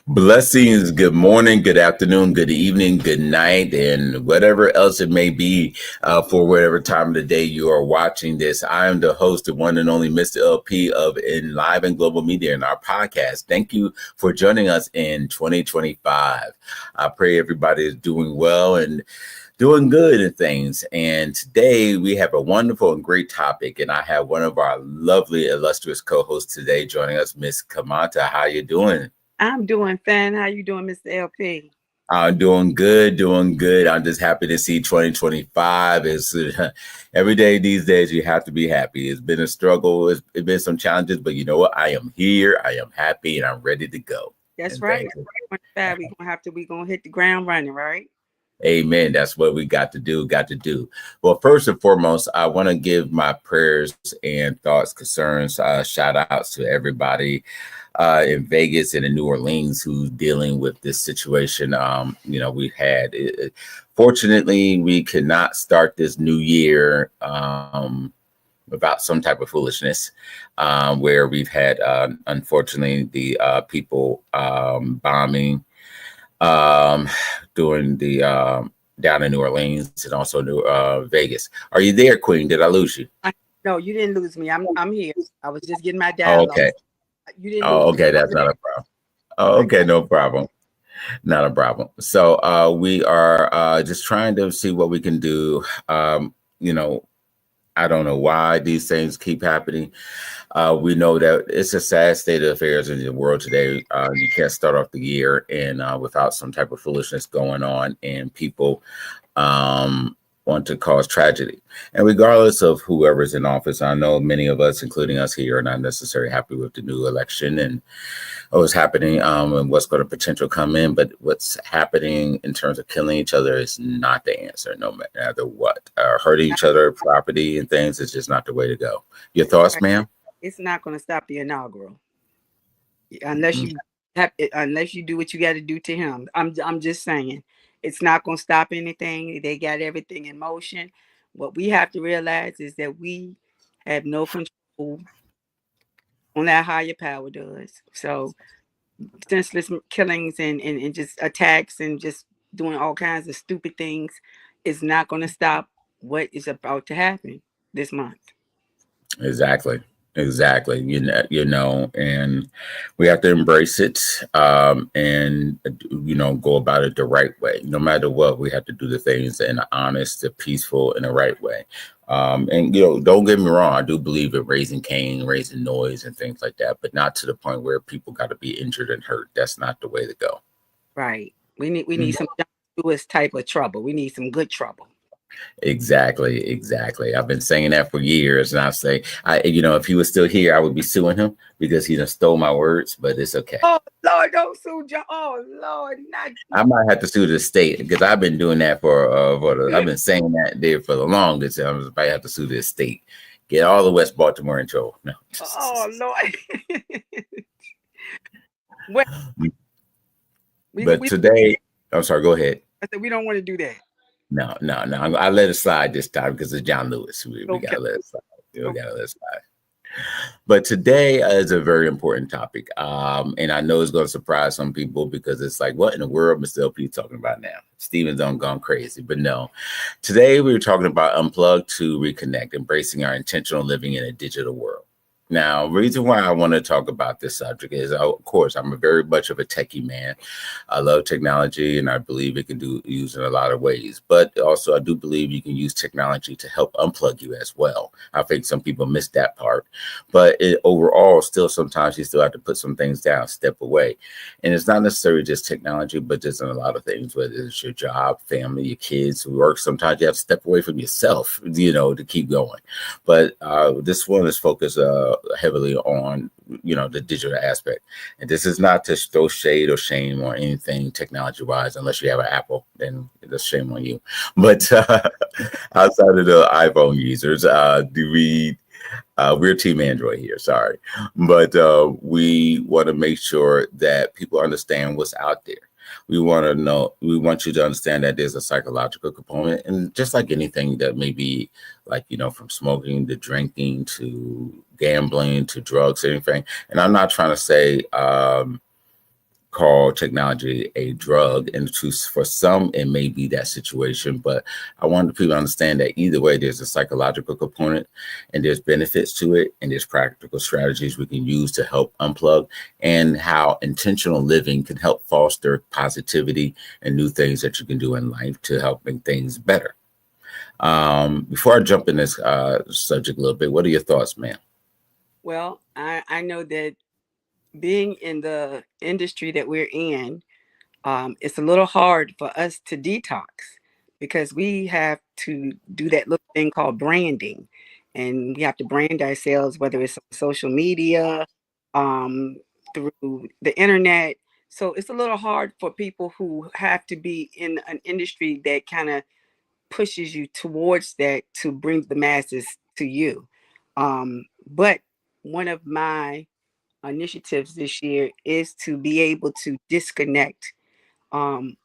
Blessings, good morning, good afternoon, good evening, good night, and whatever else it may be for whatever time of the day you are watching this. I am the host, the one and only Mr. LP of Enliven Global Media in our podcast. Thank you for joining us in 2025. I pray everybody is doing well and doing good in things. And today we have a wonderful and great topic, and I have one of our lovely, illustrious co-hosts today joining us, Miss Kamanta. How you doing? I'm doing fine. How you doing, Mr. LP? I'm doing good, doing good. I'm just happy to see 2025. It's every day these days you have to be happy. It's been a struggle. It's been some challenges, but you know what? I am here. I am happy, and I'm ready to go. That's And right. thank you. 25, we gonna hit the ground running, right? Amen. That's what we got to do. Got to do. Well, first and foremost, I want to give my prayers and thoughts, concerns, shout outs to everybody in Vegas and in New Orleans who's dealing with this situation. We had. Fortunately, we cannot start this new year without some type of foolishness, where we've had, unfortunately, the people bombing um, during the down in New Orleans and also New Vegas. Are you there, Queen? Did I lose you? No, you didn't lose me. I'm here. I was just getting my Oh, dialogue. okay. You didn't Oh, lose me. okay. That's not a problem. Oh, I okay, got no problem. Not a problem. So we are just trying to see what we can do. You know, I don't know why these things keep happening. We know that it's a sad state of affairs in the world today. You can't start off the year and without some type of foolishness going on, and people want to cause tragedy. And regardless of whoever's in office, I know many of us, including us here, are not necessarily happy with the new election and what's happening and what's going to potentially come in. But what's happening in terms of killing each other is not the answer, no matter what. Hurting each other, property, and things is just not the way to go. Your That's thoughts, right. ma'am? It's not gonna stop the inaugural unless you do what you got to do to him. I'm just saying, it's not gonna stop anything. They got everything in motion. What we have to realize is that we have no control on that higher power does. So senseless killings and just attacks and just doing all kinds of stupid things is not going to stop what is about to happen this month. Exactly. Exactly. And we have to embrace it and, go about it the right way. No matter what, we have to do the things in an honest, a peaceful, and the right way. Don't get me wrong. I do believe in raising Cain, raising noise and things like that, but not to the point where people got to be injured and hurt. That's not the way to go. Right. We need some John Lewis type of trouble. We need some good trouble. Exactly, exactly. I've been saying that for years, and I say, if he was still here, I would be suing him because he done stole my words. But it's okay. Oh Lord, don't sue John. Oh Lord, not. I might have to sue the state because I've been doing that I've been saying that there for the longest. I might have to sue the state, get all the West Baltimore in trouble. No, Oh Lord. Well, but we today, I'm sorry. Go ahead. I said we don't want to do that. No, no, no. I let it slide this time because it's John Lewis. We Okay. gotta let it slide. We Okay. gotta let it slide. But today is a very important topic. And I know it's going to surprise some people because it's like, what in the world Mr. LP talking about now? Steven's on gone crazy. But no, today we were talking about unplug to reconnect, embracing our intentional living in a digital world. Now, reason why I want to talk about this subject is, of course, I'm a very much of a techie man. I love technology, and I believe it can do use in a lot of ways. But also, I do believe you can use technology to help unplug you as well. I think some people miss that part. But overall, still, sometimes you still have to put some things down, step away. And it's not necessarily just technology, but just in a lot of things, whether it's your job, family, your kids, work. Sometimes you have to step away from yourself, to keep going. But this one is focused heavily on the digital aspect, and this is not to throw shade or shame or anything technology wise, unless you have an Apple, then that's shame on you. But outside of the iPhone users, we're team Android here, sorry, but we want to make sure that people understand what's out there. We want you to understand that there's a psychological component, and just like anything that may be like, from smoking to drinking to gambling to drugs, anything. And I'm not trying to say call technology a drug, and for some it may be that situation. But I want people to understand that either way, there's a psychological component, and there's benefits to it, and there's practical strategies we can use to help unplug, and how intentional living can help foster positivity and new things that you can do in life to help make things better. Before I jump in this subject a little bit, what are your thoughts, man? Well, I know that being in the industry that we're in, it's a little hard for us to detox because we have to do that little thing called branding. And we have to brand ourselves, whether it's on social media, um, through the internet. So it's a little hard for people who have to be in an industry that kind of pushes you towards that to bring the masses to you. But one of my initiatives this year is to be able to disconnect, um,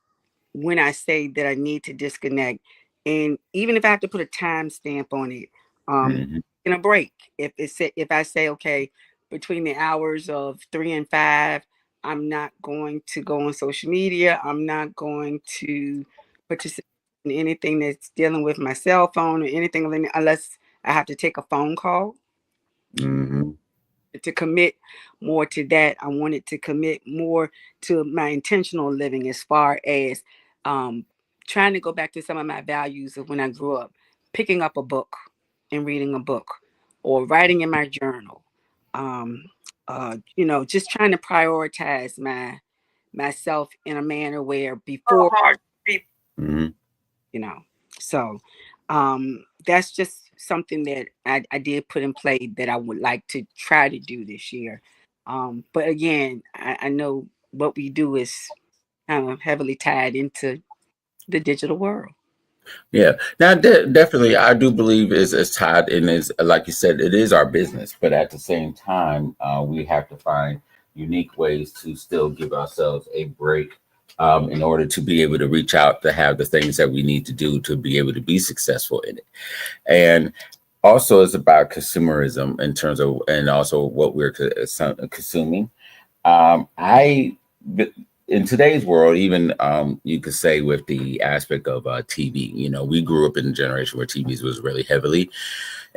when I say that I need to disconnect. And even if I have to put a time stamp on it, Hmm. in a break, if I say, okay, between the hours of 3 and 5, I'm not going to go on social media. I'm not going to participate in anything that's dealing with my cell phone or anything unless I have to take a phone call. Hmm. To commit more to that. I wanted to commit more to my intentional living as far as, um, trying to go back to some of my values of when I grew up, picking up a book and reading a book or writing in my journal. Um, just trying to prioritize myself in a manner where before, Hmm. you know. So that's just something that I did put in play that I would like to try to do this year. But again, I know what we do is kind of heavily tied into the digital world. Yeah. Now, definitely, I do believe is tied in. Is like you said, it is our business, but at the same time, we have to find unique ways to still give ourselves a break, in order to be able to reach out to have the things that we need to do to be able to be successful in it. And also, it's about consumerism in terms of, and also what we're consuming. I in today's world, even you could say with the aspect of TV, we grew up in a generation where TVs was really heavily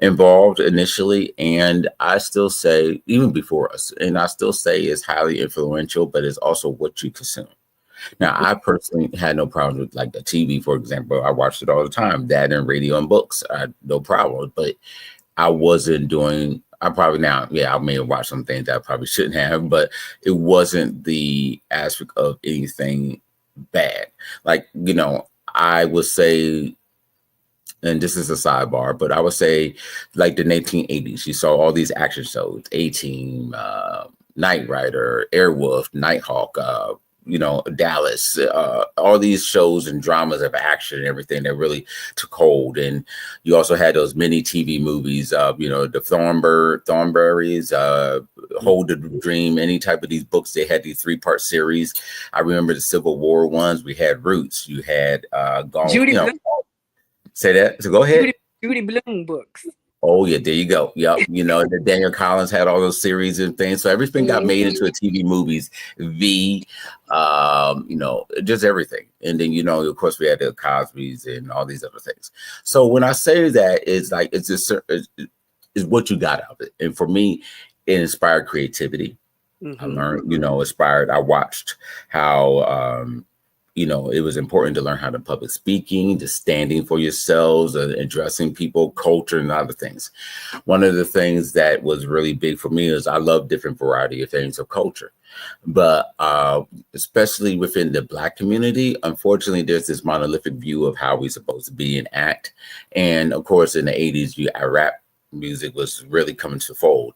involved initially, and I still say even before us, and I still say it's highly influential, but it's also what you consume. Now, I personally had no problem with like the TV, for example. I watched it all the time. That and radio and books, I had no problem. But I wasn't doing. I probably now, yeah, I may have watched some things that I probably shouldn't have, but it wasn't the aspect of anything bad. Like, I would say, and this is a sidebar, but I would say, like the 1980s, you saw all these action shows, A Team, Knight Rider, Airwolf, Nighthawk, Dallas, all these shows and dramas of action and everything that really took hold. And you also had those mini TV movies, the Thornberries, Hold the Dream, any type of these books. They had these 3-part series. I remember the Civil War ones. We had Roots. You had Gone, Judy Bloom, say that. So go ahead. Judy, Judy Bloom books. Oh yeah, there you go. Yep. The Daniel Collins had all those series and things. So everything got made into a TV movies. Just everything. And then, of course we had the Cosby's and all these other things. So when I say that, it's like it's just is what you got out of it. And for me, it inspired creativity. I Mm-hmm. learned, inspired. I watched how it was important to learn how to public speaking, to standing for yourselves, addressing people, culture, and other things. One of the things that was really big for me is I love different variety of things of culture, but especially within the Black community, unfortunately, there's this monolithic view of how we're supposed to be and act. And of course, in the 80s, rap music was really coming to fold.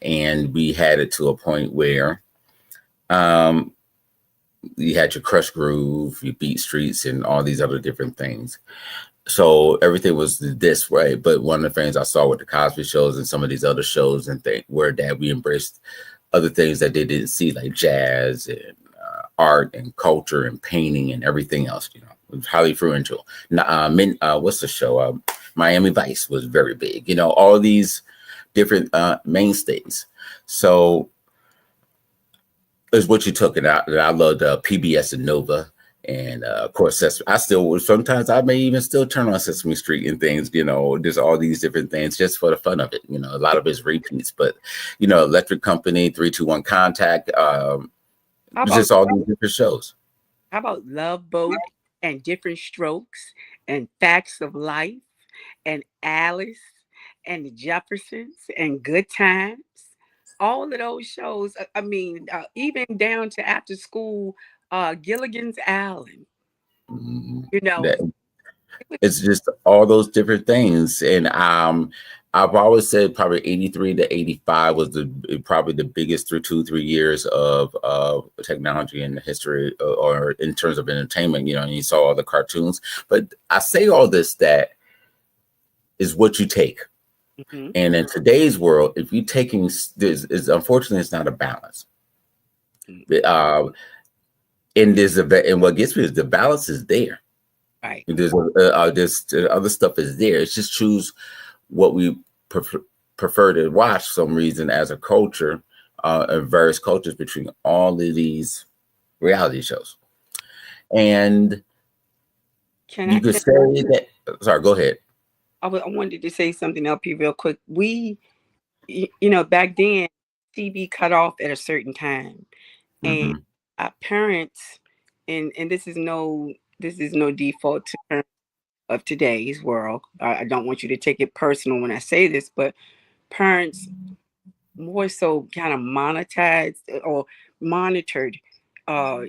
And we had it to a point where um, you had your Crush Groove, your Beat Streets, and all these other different things. So everything was this way. But one of the things I saw with the Cosby shows and some of these other shows and things were that we embraced other things that they didn't see, like jazz and art and culture and painting and everything else. It was highly influential. What's the show? Miami Vice was very big. All these different mainstays. So is what you took, and I loved PBS and Nova, and of course, I still sometimes I may even still turn on Sesame Street and things. There's all these different things just for the fun of it. A lot of it's repeats, but Electric Company, 321 Contact, How about just all these different shows. Love Boat and Different Strokes and Facts of Life and Alice and the Jeffersons and Good Times? All of those shows. I mean, even down to after school, Gilligan's Island. Mhm. You know, It's just all those different things. And I've always said probably 83 to 85 was probably the biggest through 2 3 years of technology in the history, or in terms of entertainment. And you saw all the cartoons. But I say all this, that is what you take. mhm, And in today's world, if you taking this, is unfortunately it's not a balance. mhm, uh and what gets me is the balance is there. right. There's other stuff is there. It's just choose what we prefer to watch. Some reason as a culture, and various cultures between all of these reality shows, and Can you I? could say that. Sorry, go ahead. I wanted to say something up here real quick. Back then, TV cut off at a certain time, and Hmm. our parents, and this is no default to parents of today's world. I don't want you to take it personal when I say this, but parents more so kind of monetized or monitored uh,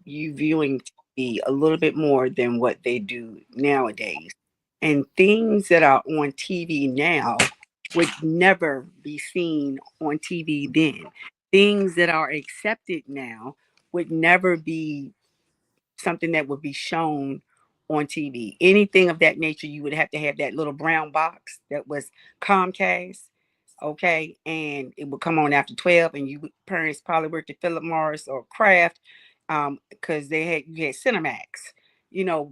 you viewing TV a little bit more than what they do nowadays. And things that are on TV now would never be seen on TV then. Things that are accepted now would never be something that would be shown on TV. Anything of that nature, you would have to have that little brown box that was Comcast, okay, and it would come on after 12, and parents probably worked at Philip Morris or Kraft, because you had Cinemax,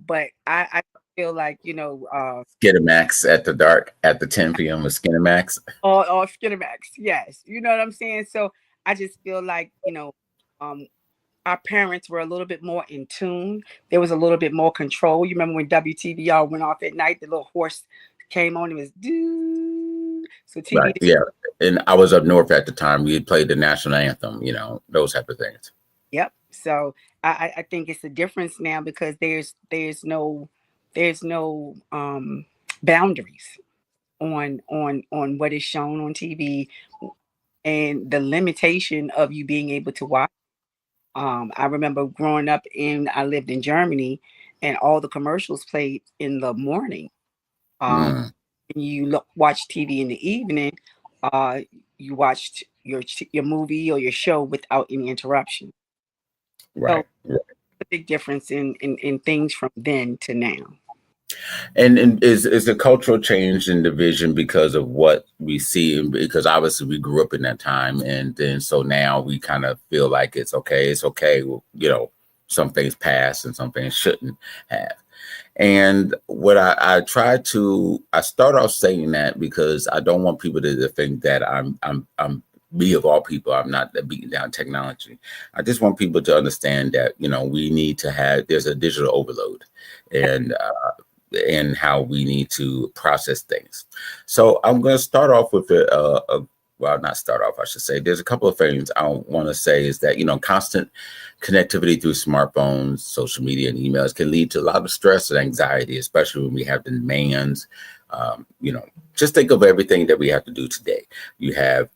But I feel like Skinamax at the dark at the 10 p.m. with Skinamax. or Cinemax, yes, you know what I'm saying. So I just feel like um our parents were a little bit more in tune. There was a little bit more control. You remember when WTVR went off at night, the little horse came on, it was doo. So TV, Right. Yeah. And I was up north at the time. We played the national anthem. Those type of things. yep. So I think it's a difference now because there's no boundaries on what is shown on TV and the limitation of you being able to watch. I remember growing up I lived in Germany, and all the commercials played in the morning. Um, Mm, and you watch TV in the evening, uh, you watched your movie or your show without any interruption. So right. a big difference in things from then to now. And is a cultural change in division because of what we see, and because obviously we grew up in that time, and then so now we kind of feel like it's okay. Well, some things pass and some things shouldn't have. And what I start off saying that because I don't want people to think that I'm me of all people. I'm not beating down technology. I just want people to understand that we need to there's a digital overload, and how we need to process things. So I'm going to start off with well, not start off, I should say. There's a couple of things I want to say is that, constant connectivity through smartphones, social media, and emails can lead to a lot of stress and anxiety, especially when we have demands. Just think of everything that we have to do today. You have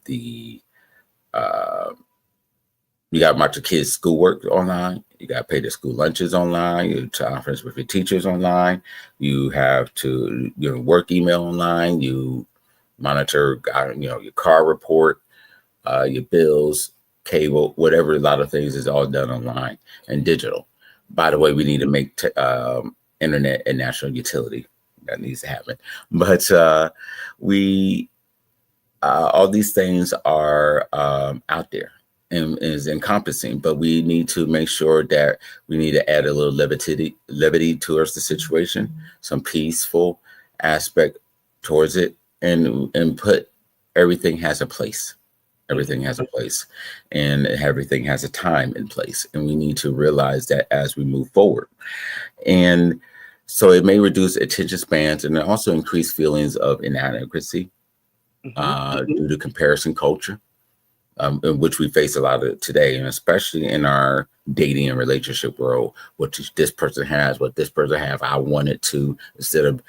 uh, you got to watch your kids' schoolwork online. You got to pay their school lunches online. You conference with your teachers online. You have to work email online. You monitor your car report, your bills, cable, whatever. A lot of things is all done online and digital. By the way, we need to make internet a national utility. That needs to happen. But we all these things are out there and is encompassing, but we need to make sure that we need to add a little levity towards the situation, some peaceful aspect towards it, and put everything has a place. Everything has a place, and everything has a time and place. And we need to realize that as we move forward. And so it may reduce attention spans and it also increase feelings of inadequacy Hmm. due to comparison culture, in which we face a lot of today, and especially in our dating and relationship world. What this person has, what this person have, I want it to, instead of,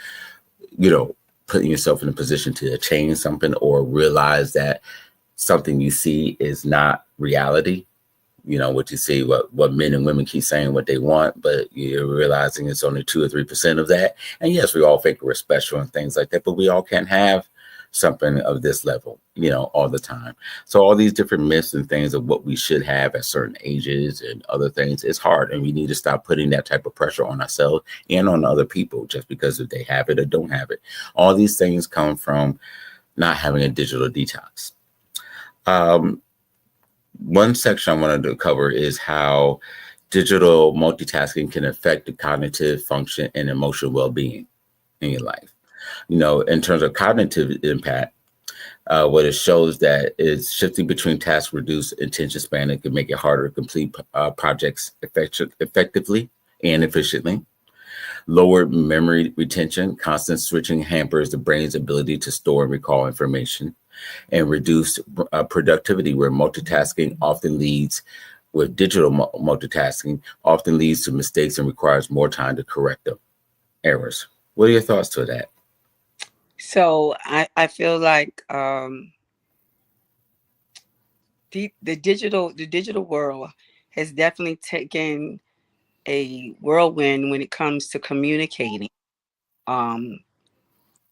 you know, putting yourself in a position to change something or realize that something you see is not reality. You know what you see, what men and women keep saying what they want, but you're realizing it's only 2 or 3% of that. And yes, we all think we're special and things like that, but we all can't have something of this level, all the time. So all these different myths and things of what we should have at certain ages and other things, it's hard, and we need to stop putting that type of pressure on ourselves and on other people just because if they have it or don't have it. All these things come from not having a digital detox. Um, One section I wanted to cover is how digital multitasking can affect the cognitive function and emotional well-being in your life. In terms of cognitive impact, what it shows that is shifting between tasks reduce attention span. It can make it harder to complete projects effectively and efficiently. Lower memory retention, constant switching hampers the brain's ability to store and recall information, and reduced productivity, where multitasking often leads with digital multitasking often leads to mistakes and requires more time to correct the errors. What are your thoughts to that? So I feel like the digital world has definitely taken a whirlwind when it comes to communicating. Um,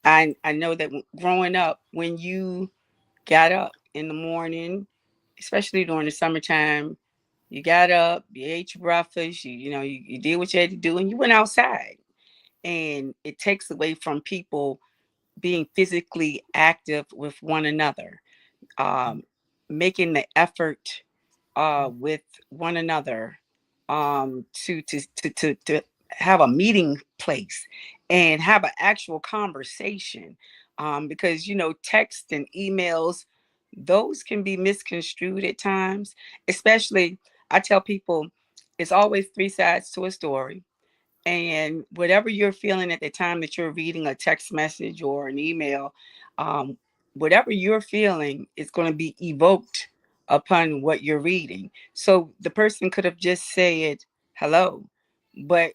I know that growing up, when you got up in the morning, especially during the summertime, you got up, you ate your breakfast, you did what you had to do, and you went outside. And it takes away from people being physically active with one another, um, making the effort with one another, to have a meeting place and have an actual conversation, because text and emails, those can be misconstrued at times. Especially, I tell people, it's always three sides to a story, and whatever you're feeling at the time that you're reading a text message or an email, um, whatever you're feeling is going to be evoked upon what you're reading. So the person could have just said hello, but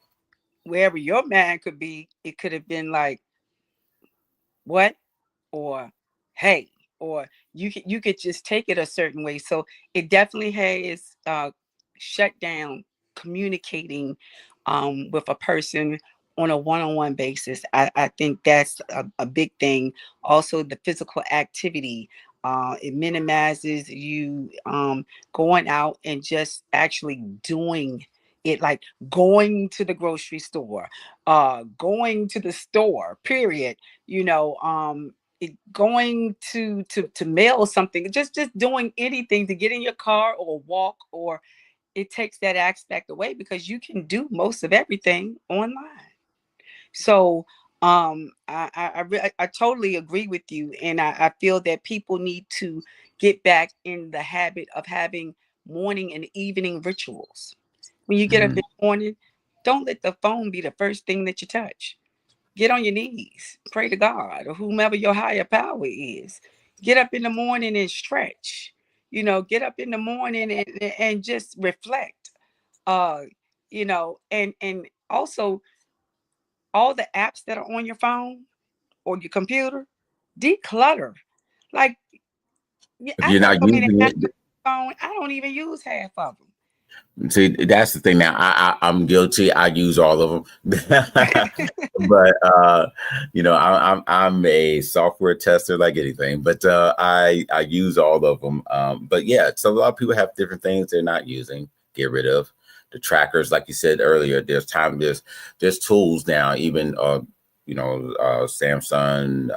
wherever your mind could be, it could have been like, what? Or hey, or you could just take it a certain way. So it definitely has shut down communicating with a person on a one-on-one basis. I think that's a big thing. Also, the physical activity, it minimizes you going out and just actually doing it, like going to the grocery store, going to the store, period. Going to mail something, just doing anything to get in your car or walk, or it takes that aspect away because you can do most of everything online. So I totally agree with you, and I feel that people need to get back in the habit of having morning and evening rituals. When you get up in Mhm. the morning, don't let the phone be the first thing that you touch. Get on your knees, pray to God or whomever your higher power is. Get up in the morning and stretch. Get up in the morning and just reflect. Uh, and also all the apps that are on your phone or your computer, declutter. Like, yeah, If I you're got not so many using apps it, on my phone, I don't even use half of see, that's the thing. Now, I'm guilty. I use all of them, but I'm a software tester like anything. But I use all of them. But yeah, so a lot of people have different things they're not using. Get rid of the trackers, like you said earlier. There's tools now. Even Samsung.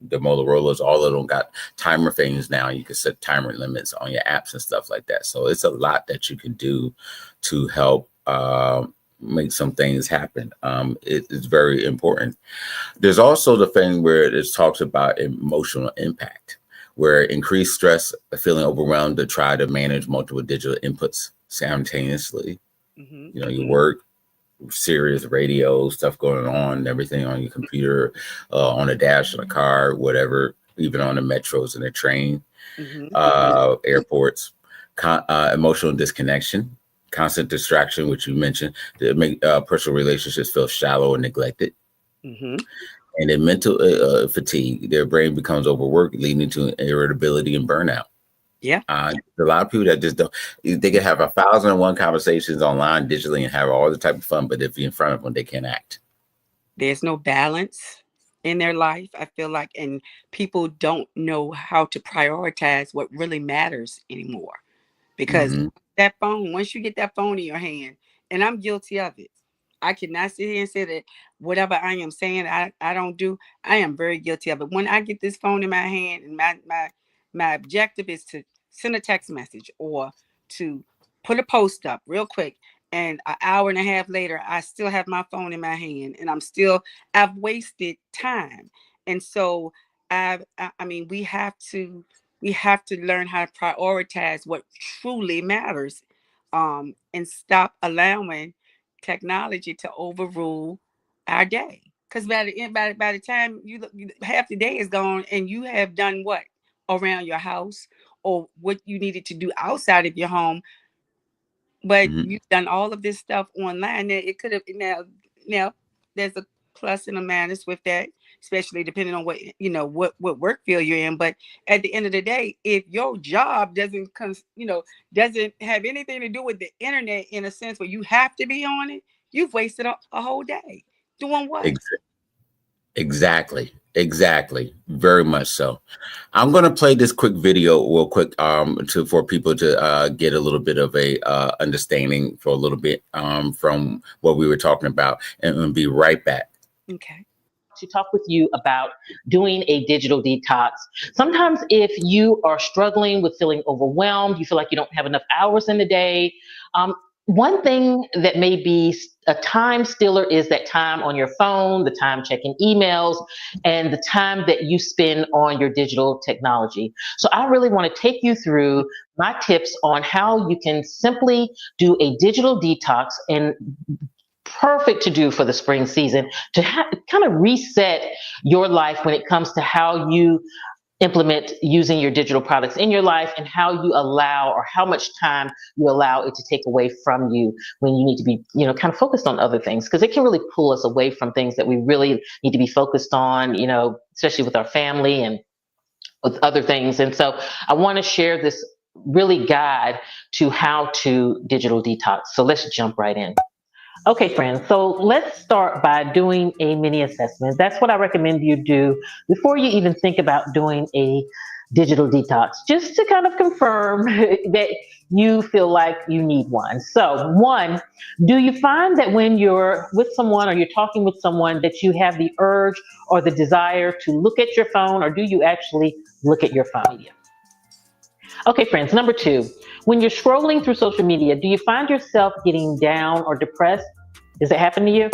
The Motorola's, all of them got timer things now. You can set timer limits on your apps and stuff like that. So it's a lot that you can do to help make some things happen. It's very important. There's also the thing where it talks about emotional impact, where increased stress, feeling overwhelmed to try to manage multiple digital inputs simultaneously. Mm-hmm. You know, your work, serious radio stuff going on, everything on your computer, on a dash in a car, whatever, even on the metros and the train, Mm-hmm. airports, emotional disconnection, constant distraction, which you mentioned, to make personal relationships feel shallow and neglected. Mm-hmm. And then mental fatigue, their brain becomes overworked, leading to irritability and burnout. Yeah. A lot of people that just don't, they can have 1,001 conversations online digitally and have all the type of fun, but if you're in front of them, they can't act. There's no balance in their life, I feel like, and people don't know how to prioritize what really matters anymore. Because Hmm. that phone, once you get that phone in your hand, and I'm guilty of it, I cannot sit here and say that whatever I am saying I don't do. I am very guilty of it. When I get this phone in my hand, and my objective is to send a text message or to put a post up real quick, and an hour and a half later I still have my phone in my hand, and I've wasted time. And so I mean, we have to learn how to prioritize what truly matters, and stop allowing technology to overrule our day. Because by the time half the day is gone, and you have done what around your house, or what you needed to do outside of your home, but Hmm. you've done all of this stuff online. Now it could have now there's a plus and a minus with that, especially depending on what work field you're in. But at the end of the day, if your job doesn't have anything to do with the internet, in a sense where you have to be on it, you've wasted a whole day doing what? Exactly. Exactly. Very much so. I'm going to play this quick video real quick to for people to get a little bit of a understanding for a little bit from what we were talking about, and be right back. Okay. To talk with you about doing a digital detox. Sometimes, if you are struggling with feeling overwhelmed, you feel like you don't have enough hours in the day. One thing that may be a time stealer is that time on your phone, the time checking emails, and the time that you spend on your digital technology. So, I really want to take you through my tips on how you can simply do a digital detox, and perfect to do for the spring season to kind of reset your life when it comes to how you implement using your digital products in your life, and how you allow, or how much time you allow it to take away from you when you need to be, kind of focused on other things, because it can really pull us away from things that we really need to be focused on, especially with our family and with other things. And so I want to share this really guide to how to digital detox. So let's jump right in. Okay, friends, so let's start by doing a mini assessment. That's what I recommend you do before you even think about doing a digital detox, just to kind of confirm that you feel like you need one. So, one, do you find that when you're with someone or you're talking with someone that you have the urge or the desire to look at your phone, or do you actually look at your phone? Okay, friends, number two, when you're scrolling through social media, do you find yourself getting down or depressed? Does it happen to you?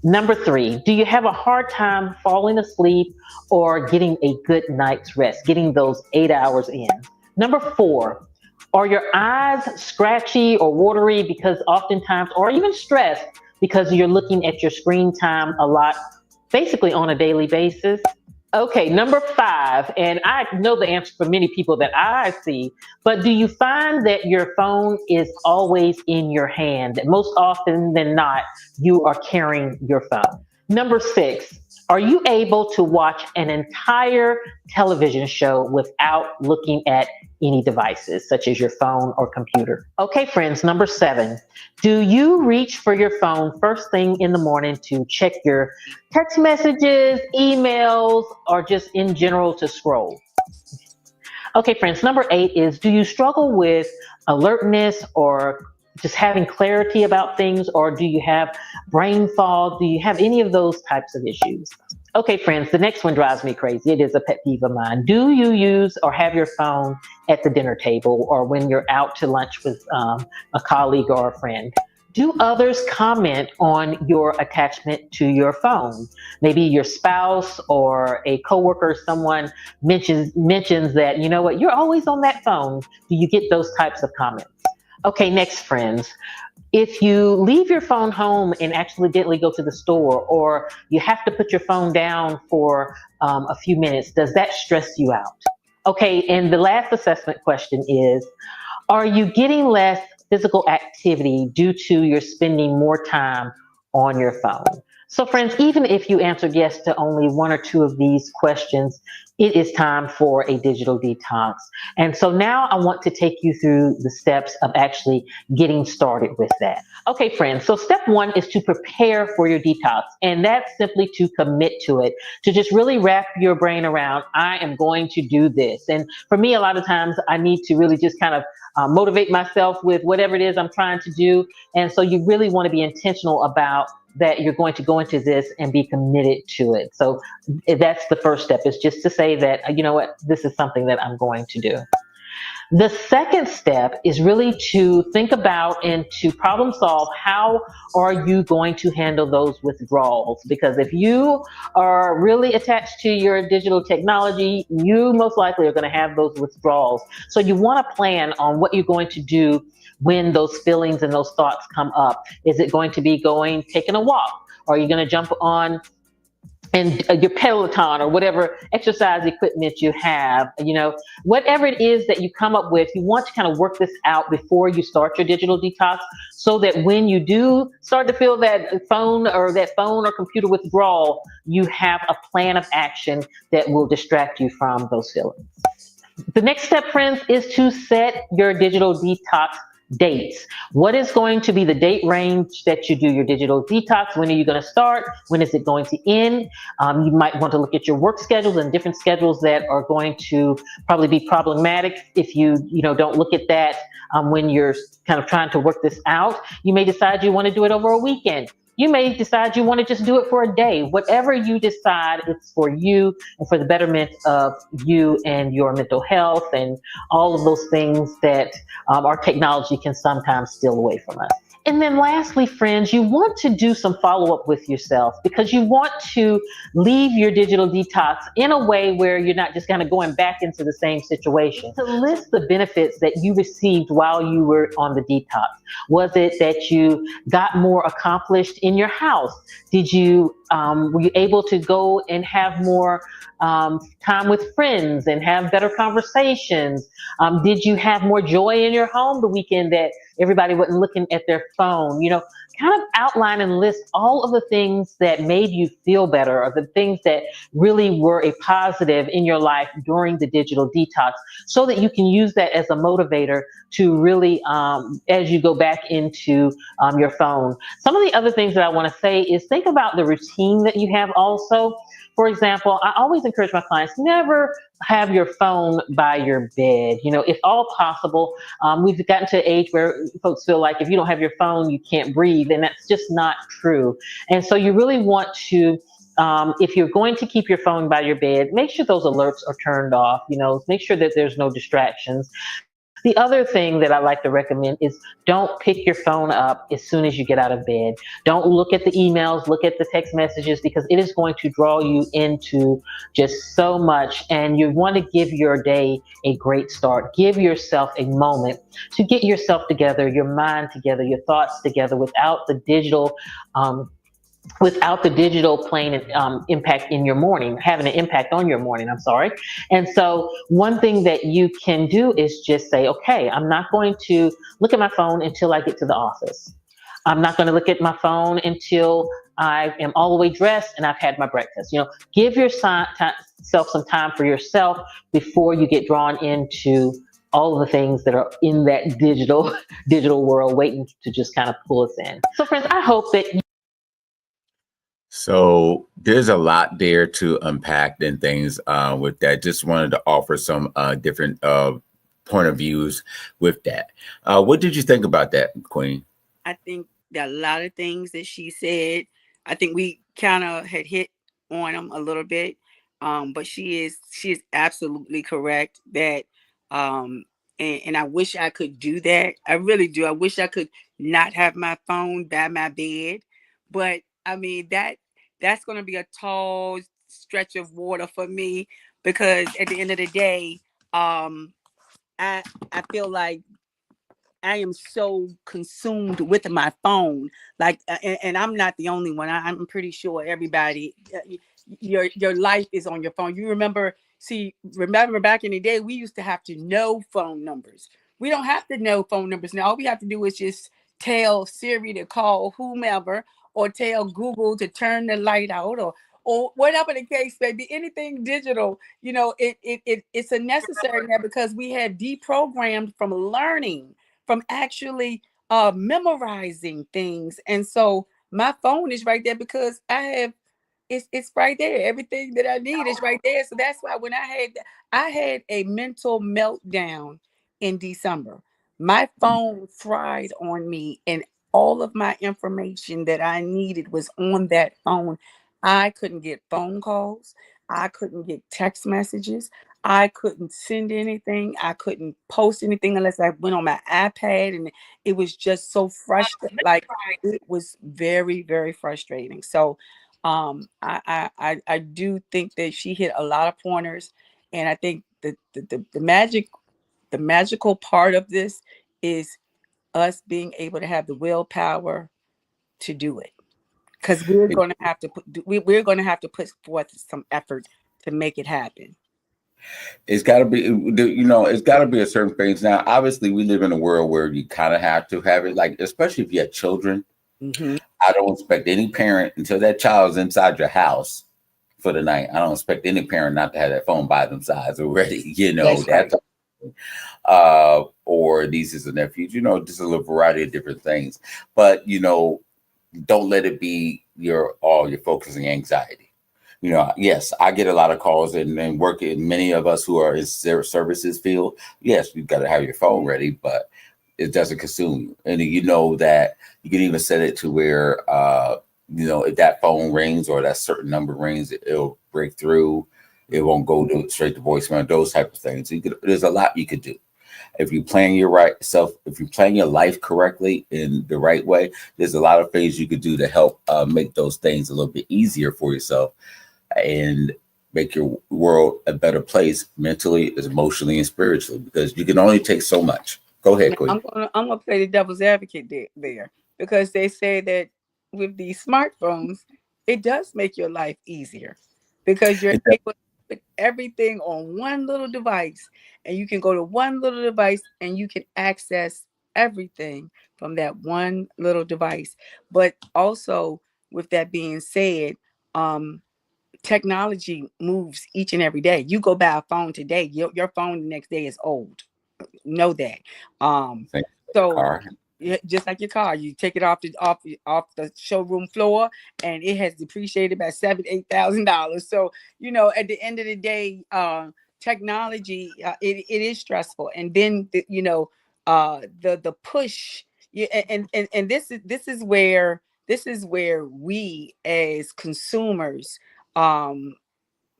Number three, do you have a hard time falling asleep or getting a good night's rest, getting those 8 hours in? Number four, are your eyes scratchy or watery because oftentimes, or even stressed because you're looking at your screen time a lot, basically on a daily basis? Okay, number five, and I know the answer for many people that I see, but do you find that your phone is always in your hand? That most often than not, you are carrying your phone. Number six, are you able to watch an entire television show without looking at any devices, such as your phone or computer? Okay, friends, number seven, do you reach for your phone first thing in the morning to check your text messages, emails, or just in general to scroll? Okay, friends, number eight is, do you struggle with alertness or just having clarity about things, or do you have brain fog? Do you have any of those types of issues? Okay, friends, the next one drives me crazy. It is a pet peeve of mine. Do you use or have your phone at the dinner table, or when you're out to lunch with a colleague or a friend? Do others comment on your attachment to your phone? Maybe your spouse or a coworker, someone mentions that, you know what, you're always on that phone. Do you get those types of comments? Okay, next, friends. If you leave your phone home and accidentally go to the store, or you have to put your phone down for a few minutes, does that stress you out? Okay, and the last assessment question is, are you getting less physical activity due to your spending more time on your phone? So, friends, even if you answered yes to only one or two of these questions, it is time for a digital detox. And so now I want to take you through the steps of actually getting started with that. Okay, friends, so step one is to prepare for your detox. And that's simply to commit to it, to just really wrap your brain around, I am going to do this. And for me, a lot of times I need to really just kind of motivate myself with whatever it is I'm trying to do. And so you really want to be intentional about that you're going to go into this and be committed to it. So that's the first step, is just to say that, you know what, this is something that I'm going to do. The second step is really to think about and to problem solve, how are you going to handle those withdrawals? Because if you are really attached to your digital technology, you most likely are going to have those withdrawals. So you want to plan on what you're going to do when those feelings and those thoughts come up. Is it going to be taking a walk? Or are you going to jump on and your Peloton or whatever exercise equipment you have, whatever it is that you come up with, you want to kind of work this out before you start your digital detox, so that when you do start to feel that phone or computer withdrawal, you have a plan of action that will distract you from those feelings. The next step, friends, is to set your digital detox dates. What is going to be the date range that you do your digital detox? When are you going to start? When is it going to end? You might want to look at your work schedules and different schedules that are going to probably be problematic if you don't look at that when you're kind of trying to work this out. You may decide you want to do it over a weekend. You may decide you want to just do it for a day. Whatever you decide, it's for you and for the betterment of you and your mental health and all of those things that our technology can sometimes steal away from us. And then lastly, friends, you want to do some follow-up with yourself, because you want to leave your digital detox in a way where you're not just kind of going back into the same situation. To list the benefits that you received while you were on the detox. Was it that you got more accomplished in your house? Were you able to go and have more time with friends and have better conversations? Did you have more joy in your home the weekend, that everybody wasn't looking at their phone? Kind of outline and list all of the things that made you feel better, or the things that really were a positive in your life during the digital detox, so that you can use that as a motivator to really, as you go back into your phone. Some of the other things that I want to say is, think about the routine that you have also. For example, I always encourage my clients, never have your phone by your bed. If all possible, we've gotten to an age where folks feel like if you don't have your phone, you can't breathe, and that's just not true. And so you really want to, if you're going to keep your phone by your bed, make sure those alerts are turned off. Make sure that there's no distractions. The other thing that I like to recommend is, don't pick your phone up as soon as you get out of bed. Don't look at the emails, look at the text messages, because it is going to draw you into just so much. And you want to give your day a great start. Give yourself a moment to get yourself together, your mind together, your thoughts together, without the digital playing an impact in your morning, having an impact on your morning, I'm sorry. And so one thing that you can do is just say, okay, I'm not going to look at my phone until I get to the office. I'm not going to look at my phone until I am all the way dressed and I've had my breakfast. Give yourself some time for yourself before you get drawn into all of the things that are in that digital world, waiting to just kind of pull us in. So friends, I hope that So there's a lot there to unpack and things with that. Just wanted to offer some different point of views with that. What did you think about that, Queen? I think that a lot of things that she said, I think we kind of had hit on them a little bit. But she is absolutely correct that and I wish I could do that. I really do. I wish I could not have my phone by my bed, but I mean that's going to be a tall stretch of water for me because at the end of the day, um, I I feel like I am so consumed with my phone, like, and I'm not the only one. I'm pretty sure everybody, your life is on your phone. You remember, remember back in the day, we used to have to know phone numbers. We don't have to know phone numbers now. All we have to do is just tell Siri to call whomever, or tell Google to turn the light out, or whatever the case may be. Anything digital, it's a necessary now because we have deprogrammed from learning, from actually memorizing things. And so my phone is right there because it's right there. Everything that I need is right there. So that's why when I had a mental meltdown in December. My phone fried on me, and all of my information that I needed was on that phone. I couldn't get phone calls. I couldn't get text messages. I couldn't send anything. I couldn't post anything unless I went on my iPad, and it was just so frustrating. Like, it was very, very frustrating. So I do think that she hit a lot of pointers, and I think the magical part of this is us being able to have the willpower to do it, because we're It, going to have to we're going to have to put forth some effort to make it happen. it's got to be, it's got to be a certain things. Now, obviously, we live in a world where you kind of have to have it, like, especially if you have children. Hmm. I don't expect any parent until that child is inside your house for the night. I don't expect any parent not to have that phone by themselves already. That's right. That's or nieces and nephews. Just a little variety of different things. But don't let it be your focus and anxiety. Yes, I get a lot of calls and work in many of us who are in services field. Yes, you've got to have your phone ready, but it doesn't consume you. And you know that you can even set it to where, if that phone rings or that certain number rings, it'll break through. It won't go straight to voicemail, those type of things. There's a lot you could do. If you plan if you plan your life correctly in the right way, there's a lot of things you could do to help make those things a little bit easier for yourself and make your world a better place mentally, emotionally, and spiritually, because you can only take so much. Go ahead, Now, Queen. I'm gonna play the devil's advocate there, because they say that with these smartphones, it does make your life easier because you're It, able to put everything on one little device, and you can go to one little device and you can access everything from that one little device. But also, with that being said, um, technology moves each and every day. You go buy a phone today, your phone the next day is old. Know that. Um, Think the so car. yeah, just like your car, you take it off the showroom floor, and it has depreciated by $7,000, $8,000. So at the end of the day, technology, it is stressful, and then the push. Yeah, and this is where we as consumers, um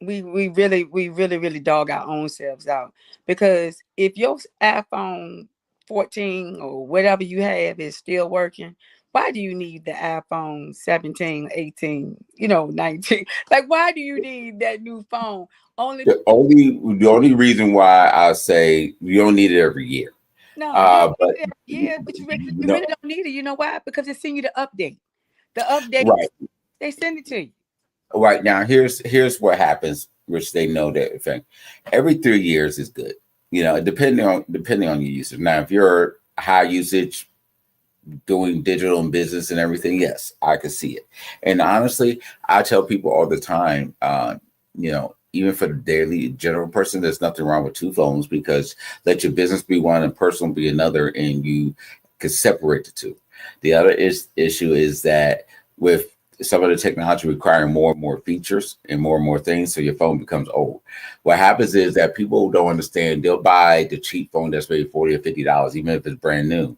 we really dog our own selves out, because if your iPhone 14 or whatever you have is still working, why do you need the iPhone 17, 18, 19? Like, why do you need that new phone? Only The only reason why I say you don't need it every year. No, you don't But need it. Yeah, but you no, really don't need it. You know why? Because they send you the update. The updates, right, they send it to you. right now. Here's what happens, which they know that thing. Every 3 years is good. Depending on your usage. Now, if you're high usage, doing digital and business and everything, yes, I can see it. And honestly, I tell people all the time, even for the daily general person, there's nothing wrong with two phones, because let your business be one and personal be another, and you can separate the two. The other issue is that with some of the technology requiring more and more features and more things, so your phone becomes old. What happens is that people don't understand. They'll buy the cheap phone that's maybe $40 or $50, even if it's brand new,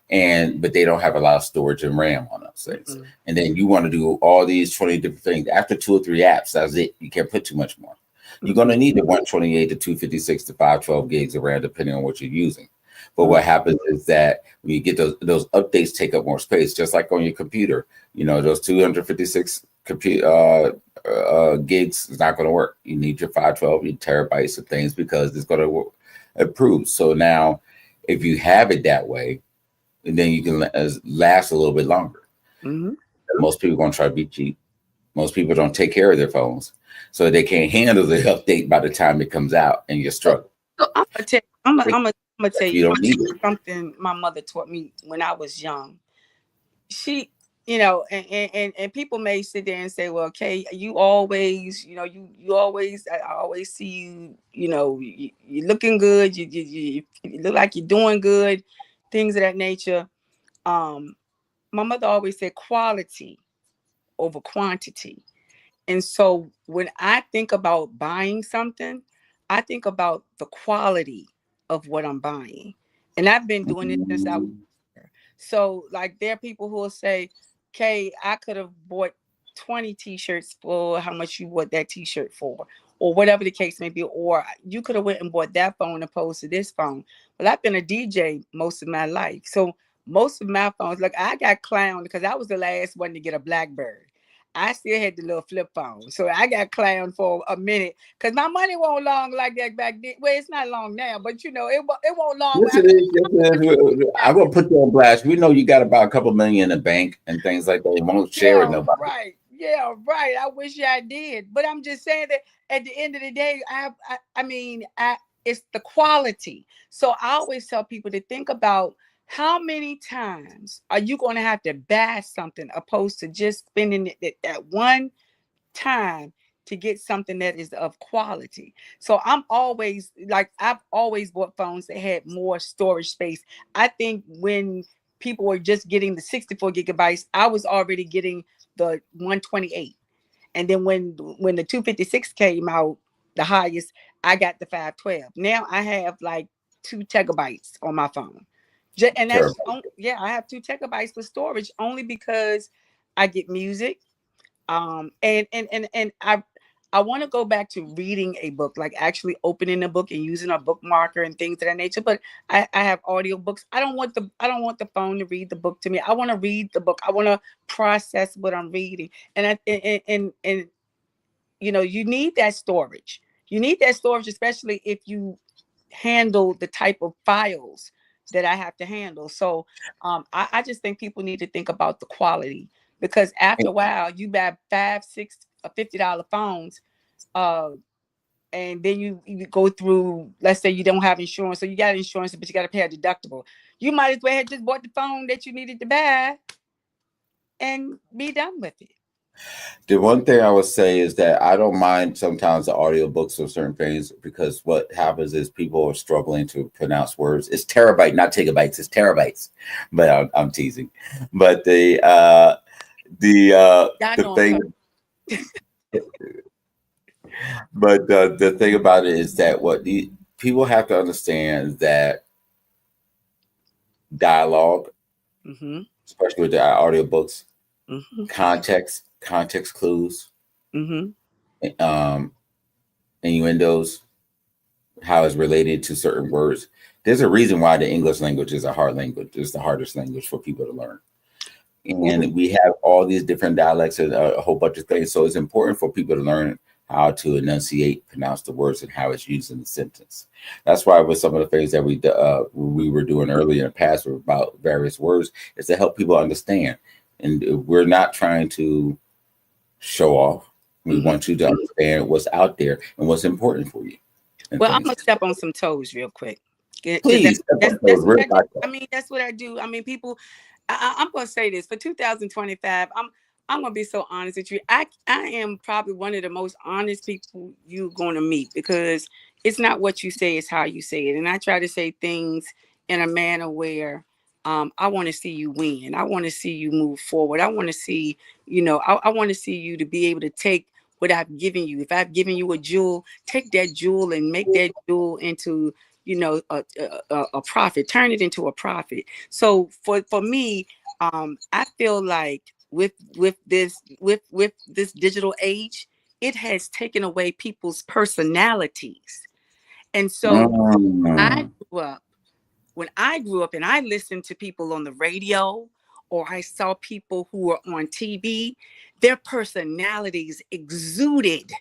but they don't have a lot of storage and RAM on those things. And then you want to do all these 20 different things. After 2 or 3 apps, that's it. You can't put too much more. You're going to need the 128 to 256 to 512 gigs of RAM depending on what you're using. But what happens is that when you get those updates take up more space, just like on your computer. You know, those 256 gigs is not going to work. You need your 512, your terabytes of things because it's going to improve. So now, if you have it that way, then you can last a little bit longer. Mm-hmm. Most people are going to try to be cheap. Most people don't take care of their phones, so they can't handle the update by the time it comes out, and you're struggling. So I'm gonna tell You you don't need it. something my mother taught me when I was young. She, you know, and people may sit there and say, well, okay, you always, you know, you always, I always see you, you know, you're looking good, you look like you're doing good, things of that nature. Um, my mother always said quality over quantity. And so when I think about buying something, I think about the quality of what I'm buying. And I've been doing this since I was there. So like there are people who will say, "Okay, I could have bought 20 t-shirts for how much you bought that t-shirt for," or whatever the case may be, or you could have went and bought that phone opposed to this phone. Well, I've been a DJ most of my life. So most of my phones, like I got clowned because I was the last one to get a BlackBerry. I still had the little flip phone. So I got clowned for a minute because my money won't long like that back then. Well, it's not long now, but you know, it won't long. Yes, it is. Yes, it is. I'm gonna put you on blast. We know you got about a couple million in the bank and things like that. You won't share with Yeah, nobody. right. Yeah, right. I wish I did. But I'm just saying that at the end of the day, I mean, it's the quality. So I always tell people to think about how many times are you going to have to buy something opposed to just spending it at one time to get something that is of quality. So I'm always like, I've always bought phones that had more storage space. I think when people were just getting the 64 gigabytes, I was already getting the 128. And then when the 256 came out, the highest, I got the 512. Now I have like 2 terabytes on my phone. And that's, Terrible. yeah, I have 2 terabytes for storage only because I get music, and I want to go back to reading a book, like actually opening a book and using a bookmarker and things of that nature. But I have audio books. I don't want the phone to read the book to me. I want to read the book. I want to process what I'm reading. And you know, you need that storage. You need that storage, especially if you handle the type of files that I have to handle. So I just think people need to think about the quality, because after a while you buy five, six, $50 phones, uh, and then you go through, let's say you don't have insurance, so you got insurance, but you got to pay a deductible. You might as well have just bought the phone that you needed to buy and be done with it. The one thing I would say is that I don't mind sometimes the audiobooks of certain things because what happens is people are struggling to pronounce words. It's terabyte, not gigabytes. It's terabytes. But I'm teasing. But Y'all the know I'm thing, talking. but the thing about it is that what the people have to understand that dialogue, Mm-hmm. especially with the audiobooks, Mm-hmm. context clues, Mm-hmm. um, innuendos, how it's related to certain words. There's a reason why the English language is a hard language. It's the hardest language for people to learn. And we have all these different dialects and a whole bunch of things. So it's important for people to learn how to enunciate, pronounce the words, and how it's used in the sentence. That's why with some of the things that we were doing earlier in the past about various words is to help people understand. And we're not trying to show off. We Mm-hmm. want you to understand what's out there and what's important for you and Well, I'm things. gonna step on some toes real quick, because Please step on those that's what real I do. high. I mean, that's what I do. I mean, people. I'm gonna say this for 2025. I'm gonna be so honest with you. I am probably one of the most honest people you're gonna meet, because it's not what you say, it's how you say it. And I try to say things in a manner where I want to see you win. I want to see you move forward. I want to see, you know, I want to see you to be able to take what I've given you. If I've given you a jewel, take that jewel and make that jewel into, you know, a profit. Turn it into a profit. So for me, I feel like with this digital age, it has taken away people's personalities. And so I Mm. grew up, when I grew up and I listened to people on the radio or I saw people who were on TV, their personalities exuded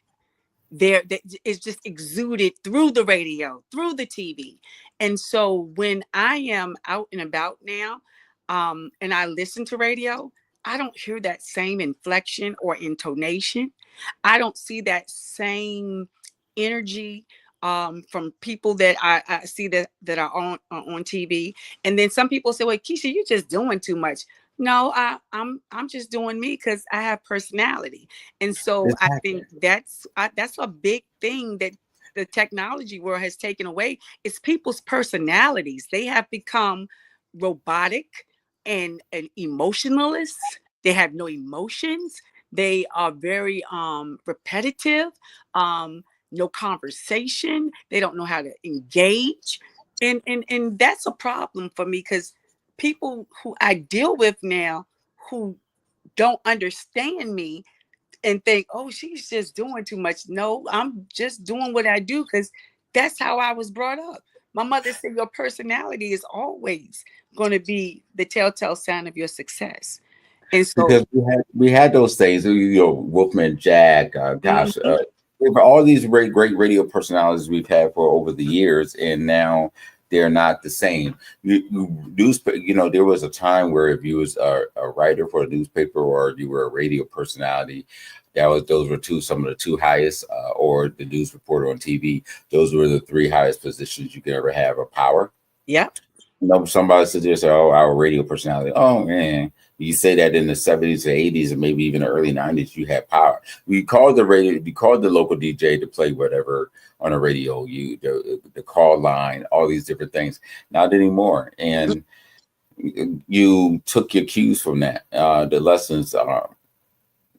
there, that is just exuded through the radio, through the TV. And so when I am out and about now, and I listen to radio, I don't hear that same inflection or intonation. I don't see that same energy from people that I see that are on TV. And then some people say, "Well, Keisha, you're just doing too much." No, I'm just doing me because I have personality. And so I Exactly. think that's a big thing that the technology world has taken away. It's people's personalities. They have become robotic and emotionalists. They have no emotions. They are very repetitive. No conversation. They don't know how to engage. And that's a problem for me because people who I deal with now who don't understand me and think, oh, she's just doing too much. No, I'm just doing what I do because that's how I was brought up. My mother said your personality is always going to be the telltale sign of your success. And so, Because we had those things, Wolfman Jack, gosh, mhm, for all these great radio personalities we've had for over the years, and now they're not the same. There was a time where if you was a writer for a newspaper or you were a radio personality, those were some of the two highest, or the news reporter on TV. Those were the three highest positions you could ever have of power. yep, Somebody suggests, "Oh, our radio personality." Oh man, you say that in the '70s, or '80s, and maybe even the early '90s, you had power. We called the radio, you called the local DJ to play whatever on the radio. The call line, all these different things. Not anymore, and you took your cues from that. The lessons are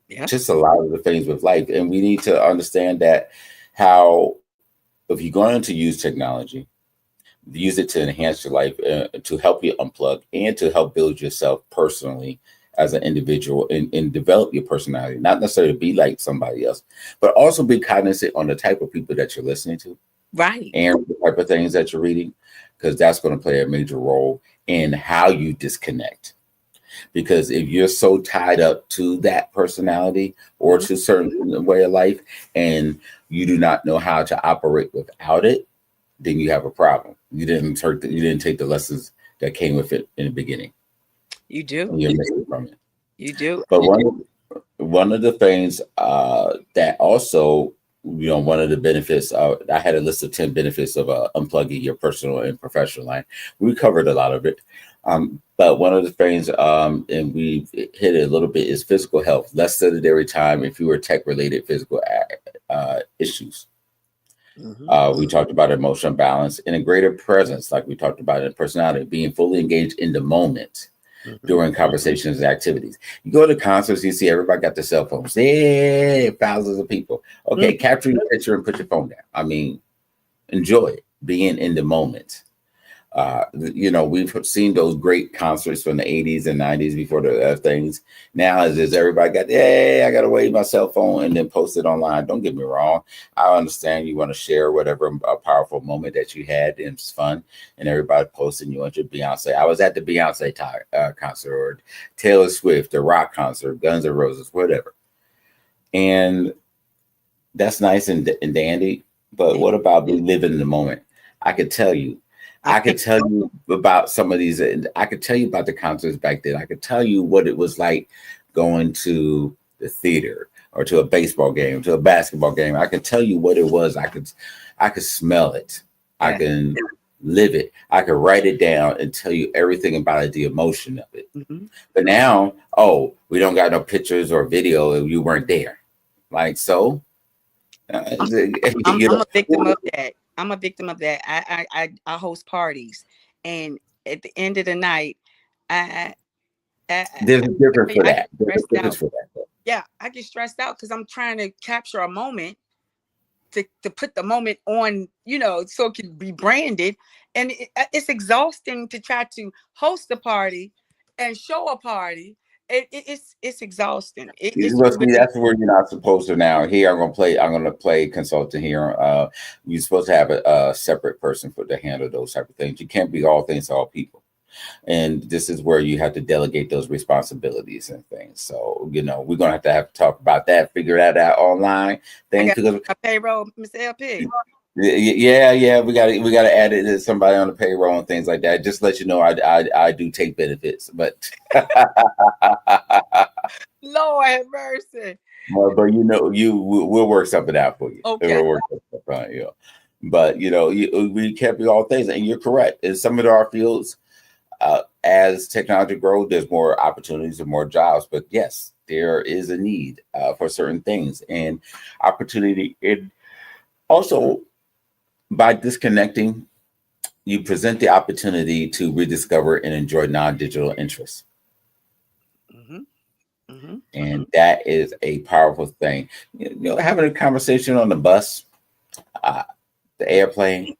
yep, just a lot of the things with life, and we need to understand that how if you're going to use technology, use it to enhance your life, to help you unplug and to help build yourself personally as an individual, and develop your personality, not necessarily to be like somebody else, but also be cognizant on the type of people that you're listening to right. and the type of things that you're reading, because that's going to play a major role in how you disconnect. Because if you're so tied up to that personality or Mhm. to a certain way of life, and you do not know how to operate without it, then you have a problem. You didn't take the lessons that came with it in the beginning, You do. and you're missing from it. You do. But one of the things, that also, one of the benefits, I had a list of 10 benefits of unplugging your personal and professional life. We covered a lot of it. But one of the things, and we hit it a little bit, is physical health, less sedentary time, and fewer tech related physical issues. Mhm. We talked about emotional balance and a greater presence, like we talked about in personality, being fully engaged in the moment Mhm. during conversations and activities. You go to concerts, you see everybody got their cell phones. Yeah, thousands of people. Okay, Mhm. capture your picture and put your phone down. I mean, enjoy it, being in the moment. We've seen those great concerts from the '80s and '90s before the things. Now is everybody got, hey, I got to wave my cell phone and then post it online. Don't get me wrong. I understand you want to share whatever a powerful moment that you had and it's fun, and everybody posting you want your Beyonce. I was at the Beyonce concert, or Taylor Swift, the rock concert, Guns N' Roses, whatever. And that's nice and dandy. But what about me living in the moment? I could tell you. I I can't. could tell you about some of these. And I could tell you about the concerts back then. I could tell you what it was like going to the theater or to a baseball game, to a basketball game. I could tell you what it was. I could smell it. I Yeah. can live it. I could write it down and tell you everything about it, the emotion of it. Mhm. But now, oh, we don't got no pictures or video, and you weren't there. Like so, I'm a victim of that. I'm a victim of that. I host parties, and at the end of the night, I there's a difference for I get that. There's a stressed difference out. for that. Yeah, I get stressed out because I'm trying to capture a moment to put the moment on, so it can be branded, and it's exhausting to try to host a party and show a party it's exhausting. You're It's supposed to be, really that's where you're not supposed to now. Here I'm gonna play consultant here. You're supposed to have a separate person for to handle those type of things. You can't be all things to all people. And this is where you have to delegate those responsibilities and things. So, we're gonna have to talk about that, figure that out online I things got because a payroll, Miss LP. yeah, we gotta add it to somebody on the payroll and things like that. Just let you know, I do take benefits, but Lord have mercy. but we'll work something out for you. Okay. We'll work something out, But we can't be all things, and you're correct. In some of our fields, as technology grows, there's more opportunities and more jobs. But yes, there is a need for certain things and opportunity. And also, by disconnecting, you present the opportunity to rediscover and enjoy non-digital interests. Mm-hmm. Mm-hmm. And that is a powerful thing. Having a conversation on the bus, uh, the airplane,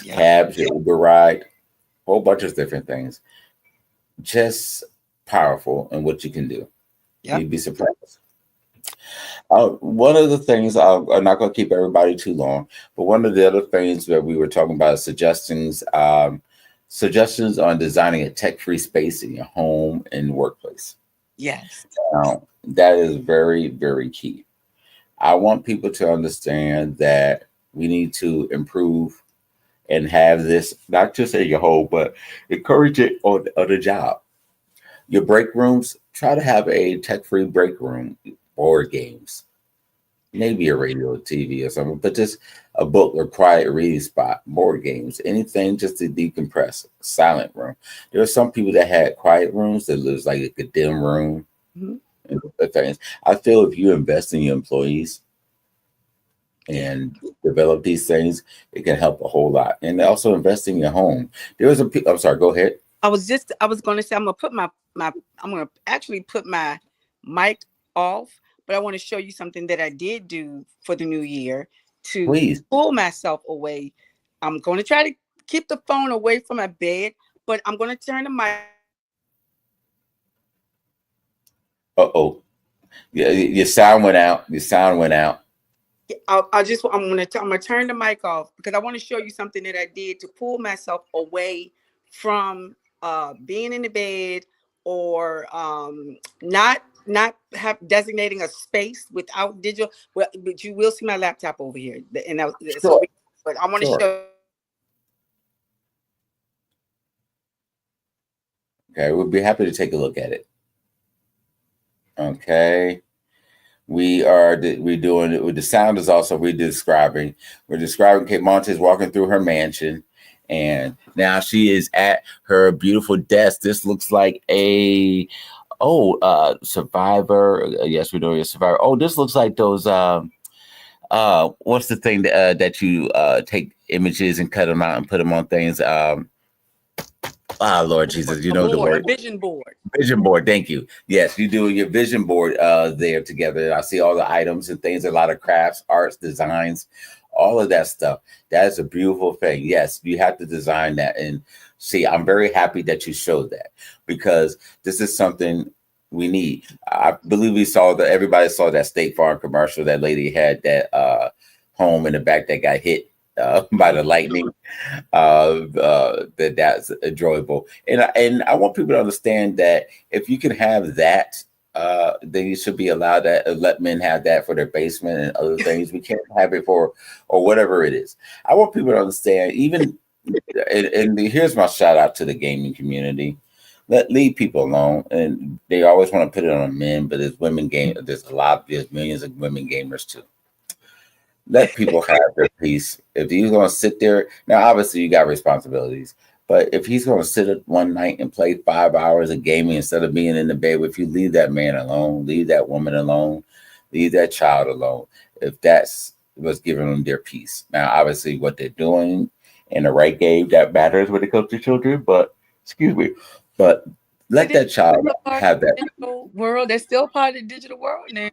Yeah. cabs, your Uber ride, a whole bunch of different things. Just powerful in what you can do. Yep. You'd be surprised. One of the things, I'm not going to keep everybody too long, but one of the other things that we were talking about is suggestions on designing a tech-free space in your home and workplace. Yes. Now, that is very, very key. I want people to understand that we need to improve and have this not just at your home, but encourage it on the job. Your break rooms, try to have a tech-free break room, board games, maybe a radio, TV, or something, but just a book or quiet reading spot, board games, anything just to decompress. Silent room. There are some people that had quiet rooms that lives like a dim room Mm-hmm. and other things. I feel if you invest in your employees Yeah. and develop these things, it can help a whole lot. And also invest in your home. I'm sorry, go ahead. I was gonna say I'm gonna put my I'm gonna actually put my mic off, but I want to show you something that I did do for the new year to Please. pull myself away. I'm gonna try to keep the phone away from my bed, but I'm gonna turn the mic Uh-oh. Yeah, your sound went out. Your sound went out. I'm gonna turn the mic off because I want to show you something that I did to pull myself away from being in the bed or not have designating a space without digital. Well, but you will see my laptop over here, and Sure, but I want to sure. show. Okay, we'll be happy to take a look at it. Okay. We're doing it with the sound is also we're describing Kate Montes walking through her mansion, and now she is at her beautiful desk. This looks like a Survivor. Yes, we're doing a Survivor. Oh, this looks like those what's the thing that you take images and cut them out and put them on things. Lord Jesus, you A know the board, a word. vision board. Vision board, thank you. Yes, you do your vision board there together. I see all the items and things, a lot of crafts, arts, designs, all of that stuff. That is a beautiful thing. Yes, you have to design that. And see, I'm very happy that you showed that because this is something we need. I believe everybody saw that State Farm commercial. That lady had that home in the back that got hit by the lightning. That's enjoyable, and I want people to understand that if you can have that, then you should be allowed that. Let men have that for their basement and other things. We can't have it for or whatever it is. I want people to understand. Even and here's my shout out to the gaming community. Leave people alone, and they always want to put it on men, but there's women game. There's millions of women gamers too. Let people have their peace. If he's going to sit there, now obviously you got responsibilities, but if he's going to sit at one night and play 5 hours of gaming instead of being in the bed with you, leave that man alone, leave that woman alone, leave that child alone. If that's what's giving them their peace. Now, obviously, what they're doing in the right game that matters when it comes to children, but excuse me, but But let it's that child still a part have of that. the digital world. That's still part of the digital world now.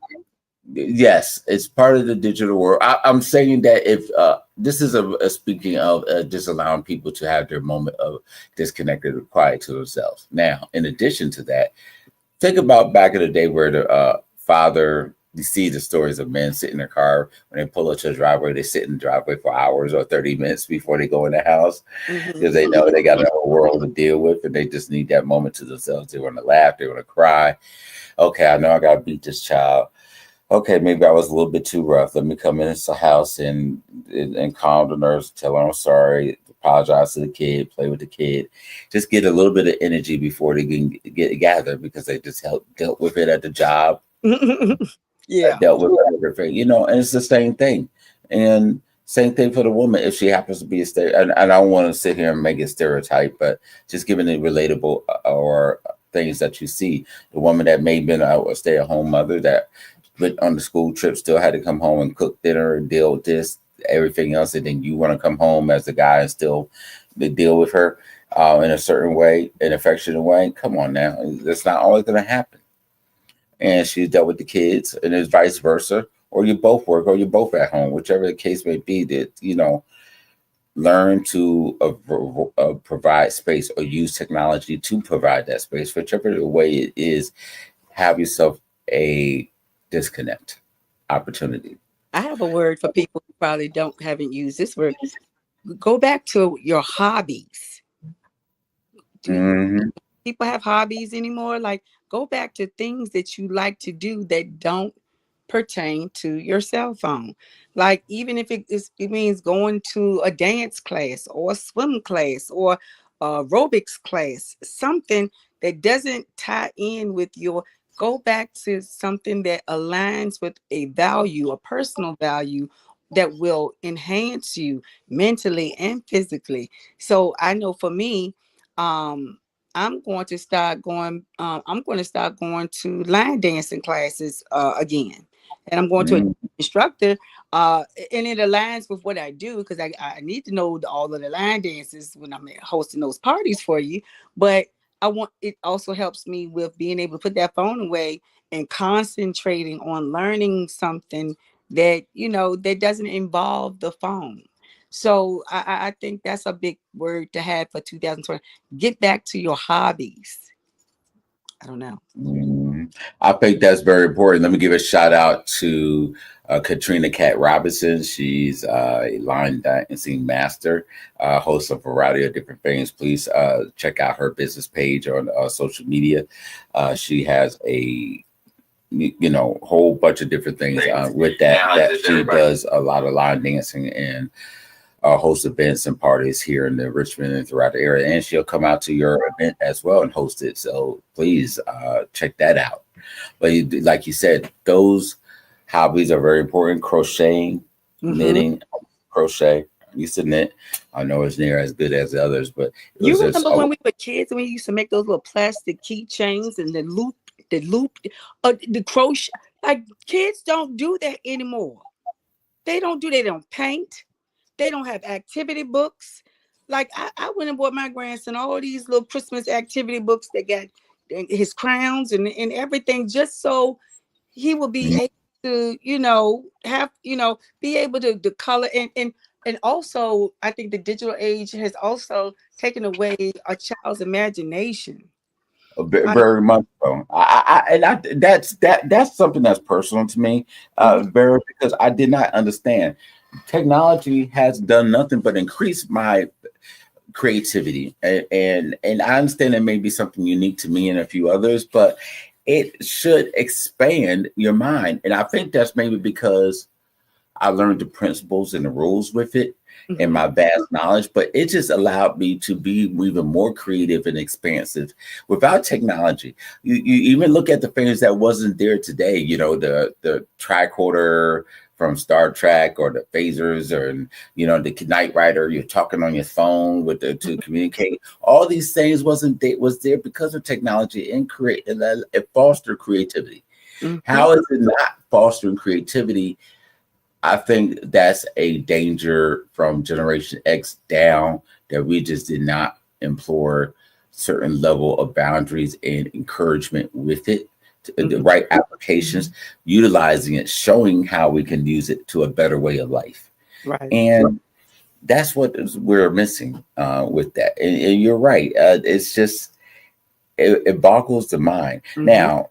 Yes, it's part of the digital world. I'm saying that if this is a speaking of just allowing people to have their moment of disconnected or quiet to themselves. Now, in addition to that, Think about back in the day where the father, you see the stories of men sit in their car when they pull up to the driveway, they sit in the driveway for hours or 30 minutes before they go in the house Hmm. because they know they got a whole world to deal with and they just need that moment to themselves. They want to laugh, they want to cry. Okay, I know I got to beat this child. Okay, maybe I was a little bit too rough. Let me come in this house and calm the nerves, tell her I'm sorry, apologize to the kid, play with the kid, just get a little bit of energy before they can get gathered because they just dealt with it at the job, Yeah. dealt with it at everything, and it's the same thing. And same thing for the woman if she happens to be a and I don't want to sit here and make it stereotype, but just giving it relatable or things that you see. The woman that may have been a stay-at-home mother that went on the school trip, still had to come home and cook dinner and deal with this, everything else, and then you want to come home as the guy and still deal with her in a certain way, an affectionate way. Come on now, that's not always going to happen. And she's dealt with the kids, and it's vice versa. Or you both work, or you're both at home, whichever the case may be. That learn to provide space or use technology to provide that space, whichever the way it is. Have yourself a disconnect opportunity. I have a word for people who probably haven't used this word. Go back to your hobbies. Do Hmm. people have hobbies anymore? Like, go back to things that you like to do that don't pertain to your cell phone. Like, even if it means going to a dance class or a swim class or aerobics class, something that doesn't tie in with your, go back to something that aligns with a value, a personal value that will enhance you mentally and physically. So I know for me, um, I'm going to start going to line dancing classes again, and I'm going to an Hmm. instructor. And it aligns with what I do because I need to know all of the line dances when I'm hosting those parties for you. But I want it also helps me with being able to put that phone away and concentrating on learning something that that doesn't involve the phone. So I think that's a big word to have for 2020. Get back to your hobbies. I don't know. Hmm. I think that's very important. Let me give a shout out to Katrina Cat Robinson. She's a line dancing master, hosts a variety of different things. Please check out her business page on social media. She has a whole bunch of different things with that she does a lot of line dancing and host events and parties here in the Richmond and throughout the area. And she'll come out to your event as well and host it. So please check that out. But like you said, those hobbies are very important. Crocheting, Hmm. knitting, crochet. I used to knit. I know it's near as good as the others, but it was You just remember when we were kids and we used to make those little plastic keychains and the loop, the crochet? Like, kids don't do that anymore. They don't do. They don't paint. They don't have activity books. Like, I went and bought my grandson all these little Christmas activity books that got his crowns and everything, just so he will be able to, have, be able to color and also I think the digital age has also taken away a child's imagination. Like, very much so. That's something that's personal to me, mhm, very because I did not understand. Technology has done nothing but increase my creativity, and I understand it may be something unique to me and a few others, but it should expand your mind, and I think that's maybe because I learned the principles and the rules with it and mhm, my vast knowledge, but it just allowed me to be even more creative and expansive. Without technology, you even look at the things that wasn't there today, the tricorder from Star Trek or the phasers or the Knight Rider, you're talking on your phone with to communicate. All these things was there because of technology and it fostered creativity. mhm. How is it not fostering creativity? I think that's a danger from Generation X down that we just did not employ certain level of boundaries and encouragement with it, the Mhm. right applications, utilizing it, showing how we can use it to a better way of life. Right. And we're missing with that. And you're right. It's just it boggles the mind. Mm-hmm. Now,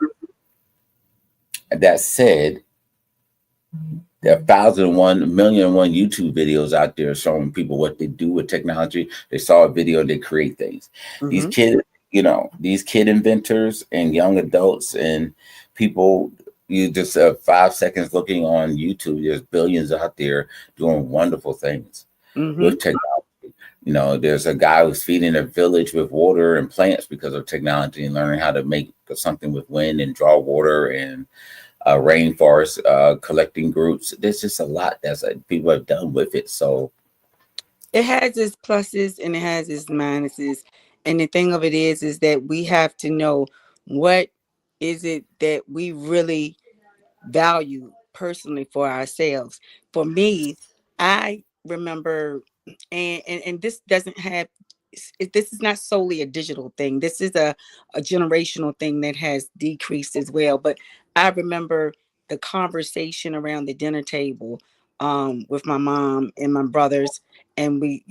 that said, there are 1,001,000,001 YouTube videos out there showing people what they do with technology. They saw a video, they create things. These Mm-hmm. kids, these kid inventors and young adults and people, you just 5 seconds looking on YouTube, there's billions out there doing wonderful things Mm-hmm. with technology. There's a guy who's feeding a village with water and plants because of technology and learning how to make something with wind and draw water and rainforest collecting groups. There's just a lot that's people have done with it. So It has its pluses and it has its minuses. And the thing of it is that we have to know what is it that we really value personally for ourselves. For me, I remember, and this doesn't have, this is not solely a digital thing. This is a generational thing that has decreased as well. But I remember the conversation around the dinner table with my mom and my brothers, and we,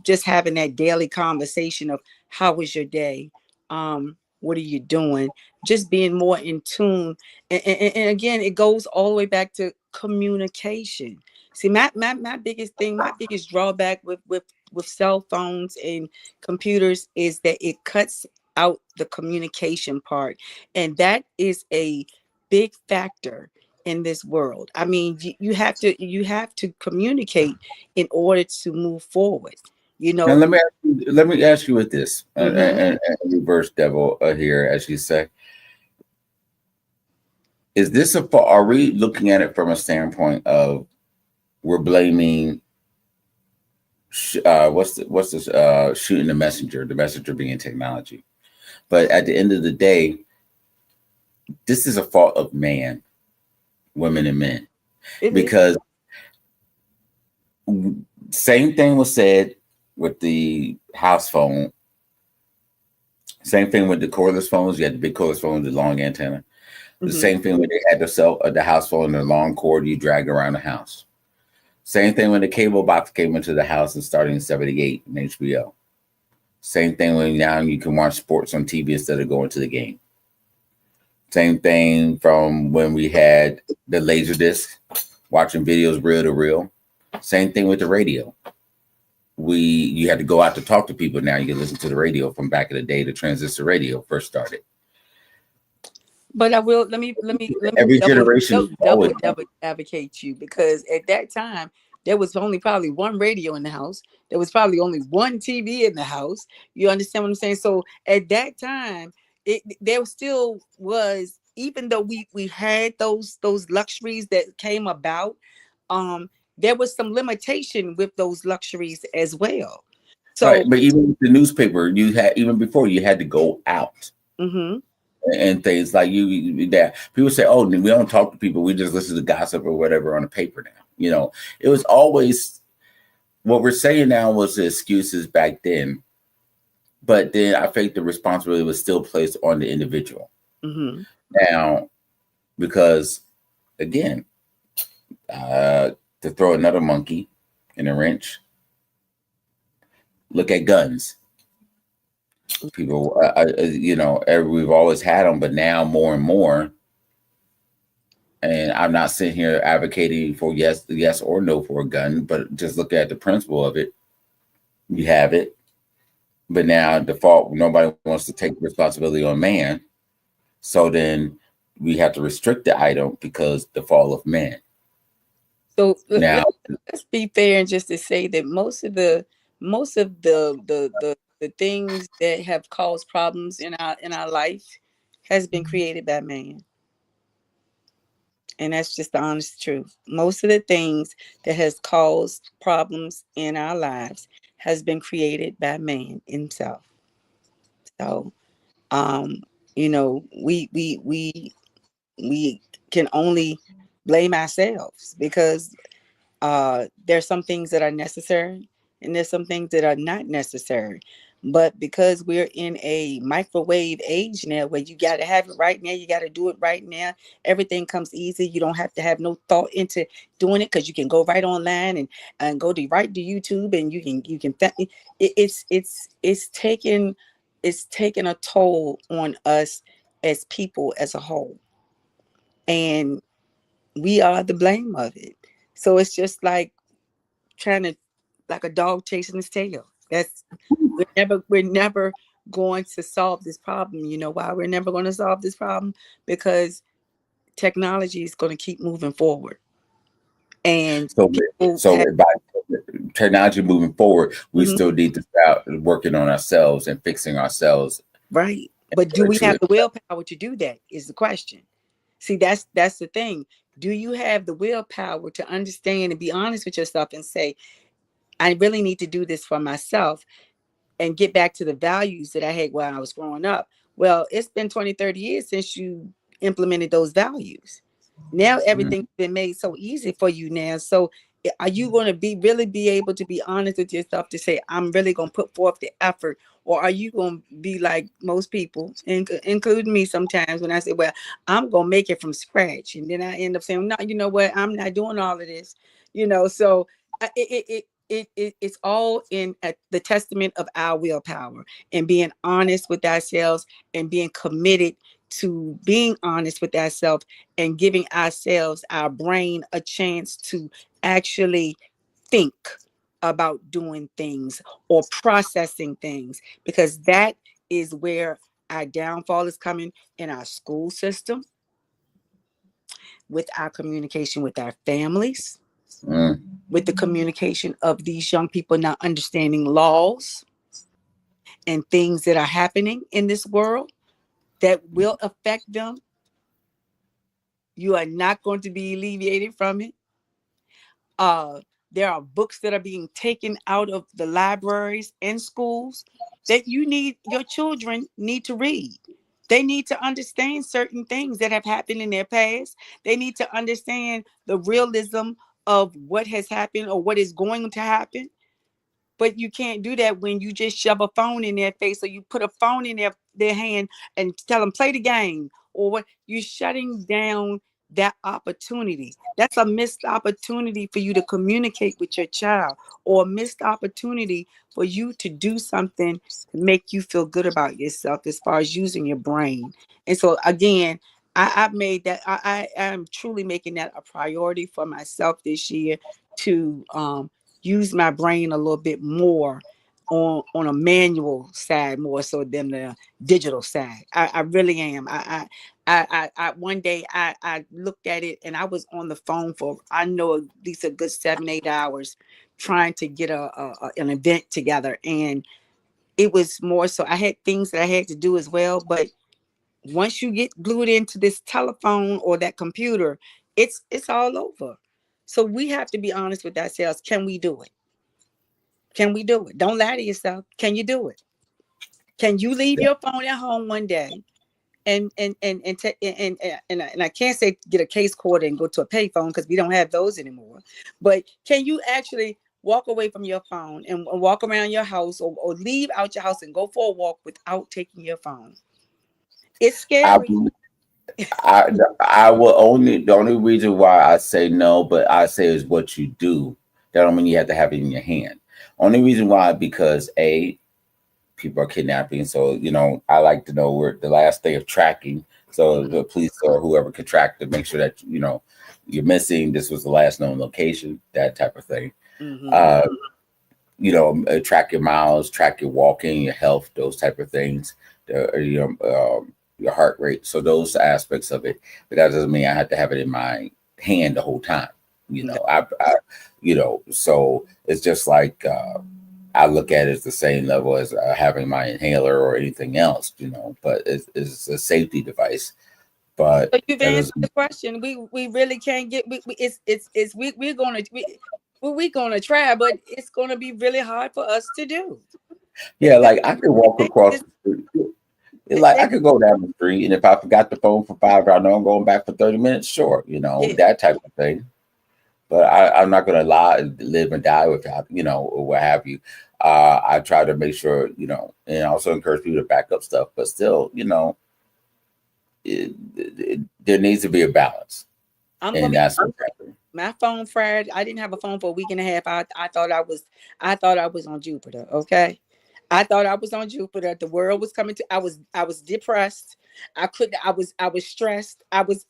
just having that daily conversation of how was your day, what are you doing, just being more in tune. And again, it goes all the way back to communication. See, my biggest thing, my biggest drawback with cell phones and computers is that it cuts out the communication part, and that is a big factor in this world. I mean, you have to communicate in order to move forward. You now know. let me ask you with this Mm-hmm. and reverse devil here, as you say. Is this a fault? Are we looking at it from a standpoint of we're blaming what's this shooting the messenger being technology? But at the end of the day, this is a fault of man, women and men, It is. because same thing was said with the house phone. Same thing with the cordless phones. You had the big cordless phone with the long antenna. The Mm-hmm. same thing when they had the house phone and the long cord you drag around the house. Same thing when the cable box came into the house and starting in '78 in HBO. Same thing when now you can watch sports on TV instead of going to the game. Same thing from when we had the laser disc, watching videos reel to reel. Same thing with the radio. You had to go out to talk to people. Now you can listen to the radio from back in the day. The transistor radio first started. But I will let me Every double generation double is double always double advocate you, because at that time there was only probably one radio in the house. There was probably only one TV in the house. You understand what I'm saying? So at that time, there still was, even though we had those luxuries that came about, um, there was some limitation with those luxuries as well. right. So But even with the newspaper, you had even before you had to go out mhm. and things like that. People say, "Oh, we don't talk to people. We just listen to gossip or whatever on the paper." Now, it was always what we're saying now was the excuses back then, but then I think the responsibility was still placed on the individual Mhm. now because again, uh, to throw another monkey in a wrench, look at guns. People, we've always had them, but now more and more. And I'm not sitting here advocating for yes or no for a gun, but just look at the principle of it. You have it, but now default nobody wants to take responsibility on man. So then we have to restrict the item because the fall of man. So Now, let's be fair and just to say that most of the things that have caused problems in our life has been created by man. And that's just the honest truth. Most of the things that has caused problems in our lives has been created by man himself. So um, we can only blame ourselves, because there's some things that are necessary and there's some things that are not necessary. But because we're in a microwave age now where you got to have it right now, you got to do it right now. Everything comes easy. You don't have to have no thought into doing it, because you can go right online and go to right to YouTube, and you can it's taken it's taking a toll on us as people as a whole, and we are the blame of it. So it's just like trying to, like a dog chasing his tail. That's we're never going to solve this problem. You know why we're never going to solve this problem? Because technology is going to keep moving forward, and So, people so have. by technology moving forward, we Mhm. still need to start working on ourselves and fixing ourselves Right, but do in order we have to. the willpower to do that? Is the question. See, that's the thing. Do you have the willpower to understand and be honest with yourself and say, I really need to do this for myself, and get back to the values that I had when I was growing up? Well, it's been 20, 30 years since you implemented those values. Now Mm, everything's been made so easy for you now. So are you going to be able to be honest with yourself to say, I'm really going to put forth the effort? Or are you going to be like most people, including me sometimes, when I say, well, I'm going to make it from scratch. And then I end up saying, no, you know what? I'm not doing all of this. So it's all in at the testament of our willpower and being honest with ourselves and being committed to being honest with ourselves and giving ourselves, our brain, a chance to actually think about doing things or processing things, because that is where our downfall is coming, in our school system, with our communication with our families, mm. with the communication of these young people not understanding laws and things that are happening in this world that will affect them. You are not going to be alleviated from it. uh there are books that are being taken out of the libraries and schools that your children need to read. They need to understand certain things that have happened in their past. They need to understand the realism of what has happened or what is going to happen. But you can't do that when you just shove a phone in their face, or you put a phone in their hand and tell them play the game, or what. You're shutting down that opportunity. That's a missed opportunity for you to communicate with your child, or a missed opportunity for you to do something to make you feel good about yourself as far as using your brain. And so again, I've made that, I am truly making that a priority for myself this year, to use my brain a little bit more on a manual side more so than the digital side. I really am. I one day I looked at it and I was on the phone for, I know, at least a good 7, 8 hours trying to get an event together. And it was more so I had things that I had to do as well. But once you get glued into this telephone or that computer, it's all over. So we have to be honest with ourselves. Can we do it? Can we do it? Don't lie to yourself. Can you do it? Can you leave your phone at home one day and I can't say get a case cord and go to a payphone because we don't have those anymore. But can you actually walk away from your phone and walk around your house, or leave out your house and go for a walk without taking your phone? It's I, scary. I, I will only, the only reason why I say no, but I say is what you do. That don't mean you have to have it in your hand. Only reason why, because people are kidnapping. So, I like to know where the last day of tracking. So Mhm, the police or whoever can track to make sure that, you're missing. This was the last known location, that type of thing. mhm. Uh, track your miles, track your walking, your health, those type of things, your heart rate. So those aspects of it. But that doesn't mean I have to have it in my hand the whole time. No. So it's just like, I look at it as the same level as having my inhaler or anything else, but it's a safety device. But So you've that answered doesn't, the question. We really can't get. It's we're gonna try, but it's gonna be really hard for us to do. yeah, That like I could walk thing across is the street. Like I that could go down the street, and if I forgot the phone for 5 hours, I know I'm going back for 30 minutes. Sure, yeah. that type of thing. But I'm not going to lie, live and die without, or what have you. I try to make sure, and also encourage people to back up stuff. But still, there needs to be a balance, I'm gonna and be that's what's happening. my phone fried. I didn't have a phone for a week and a half. I thought I was on Jupiter. Okay. I thought I was on Jupiter. The world was coming to. I was depressed. I couldn't. I was stressed. I was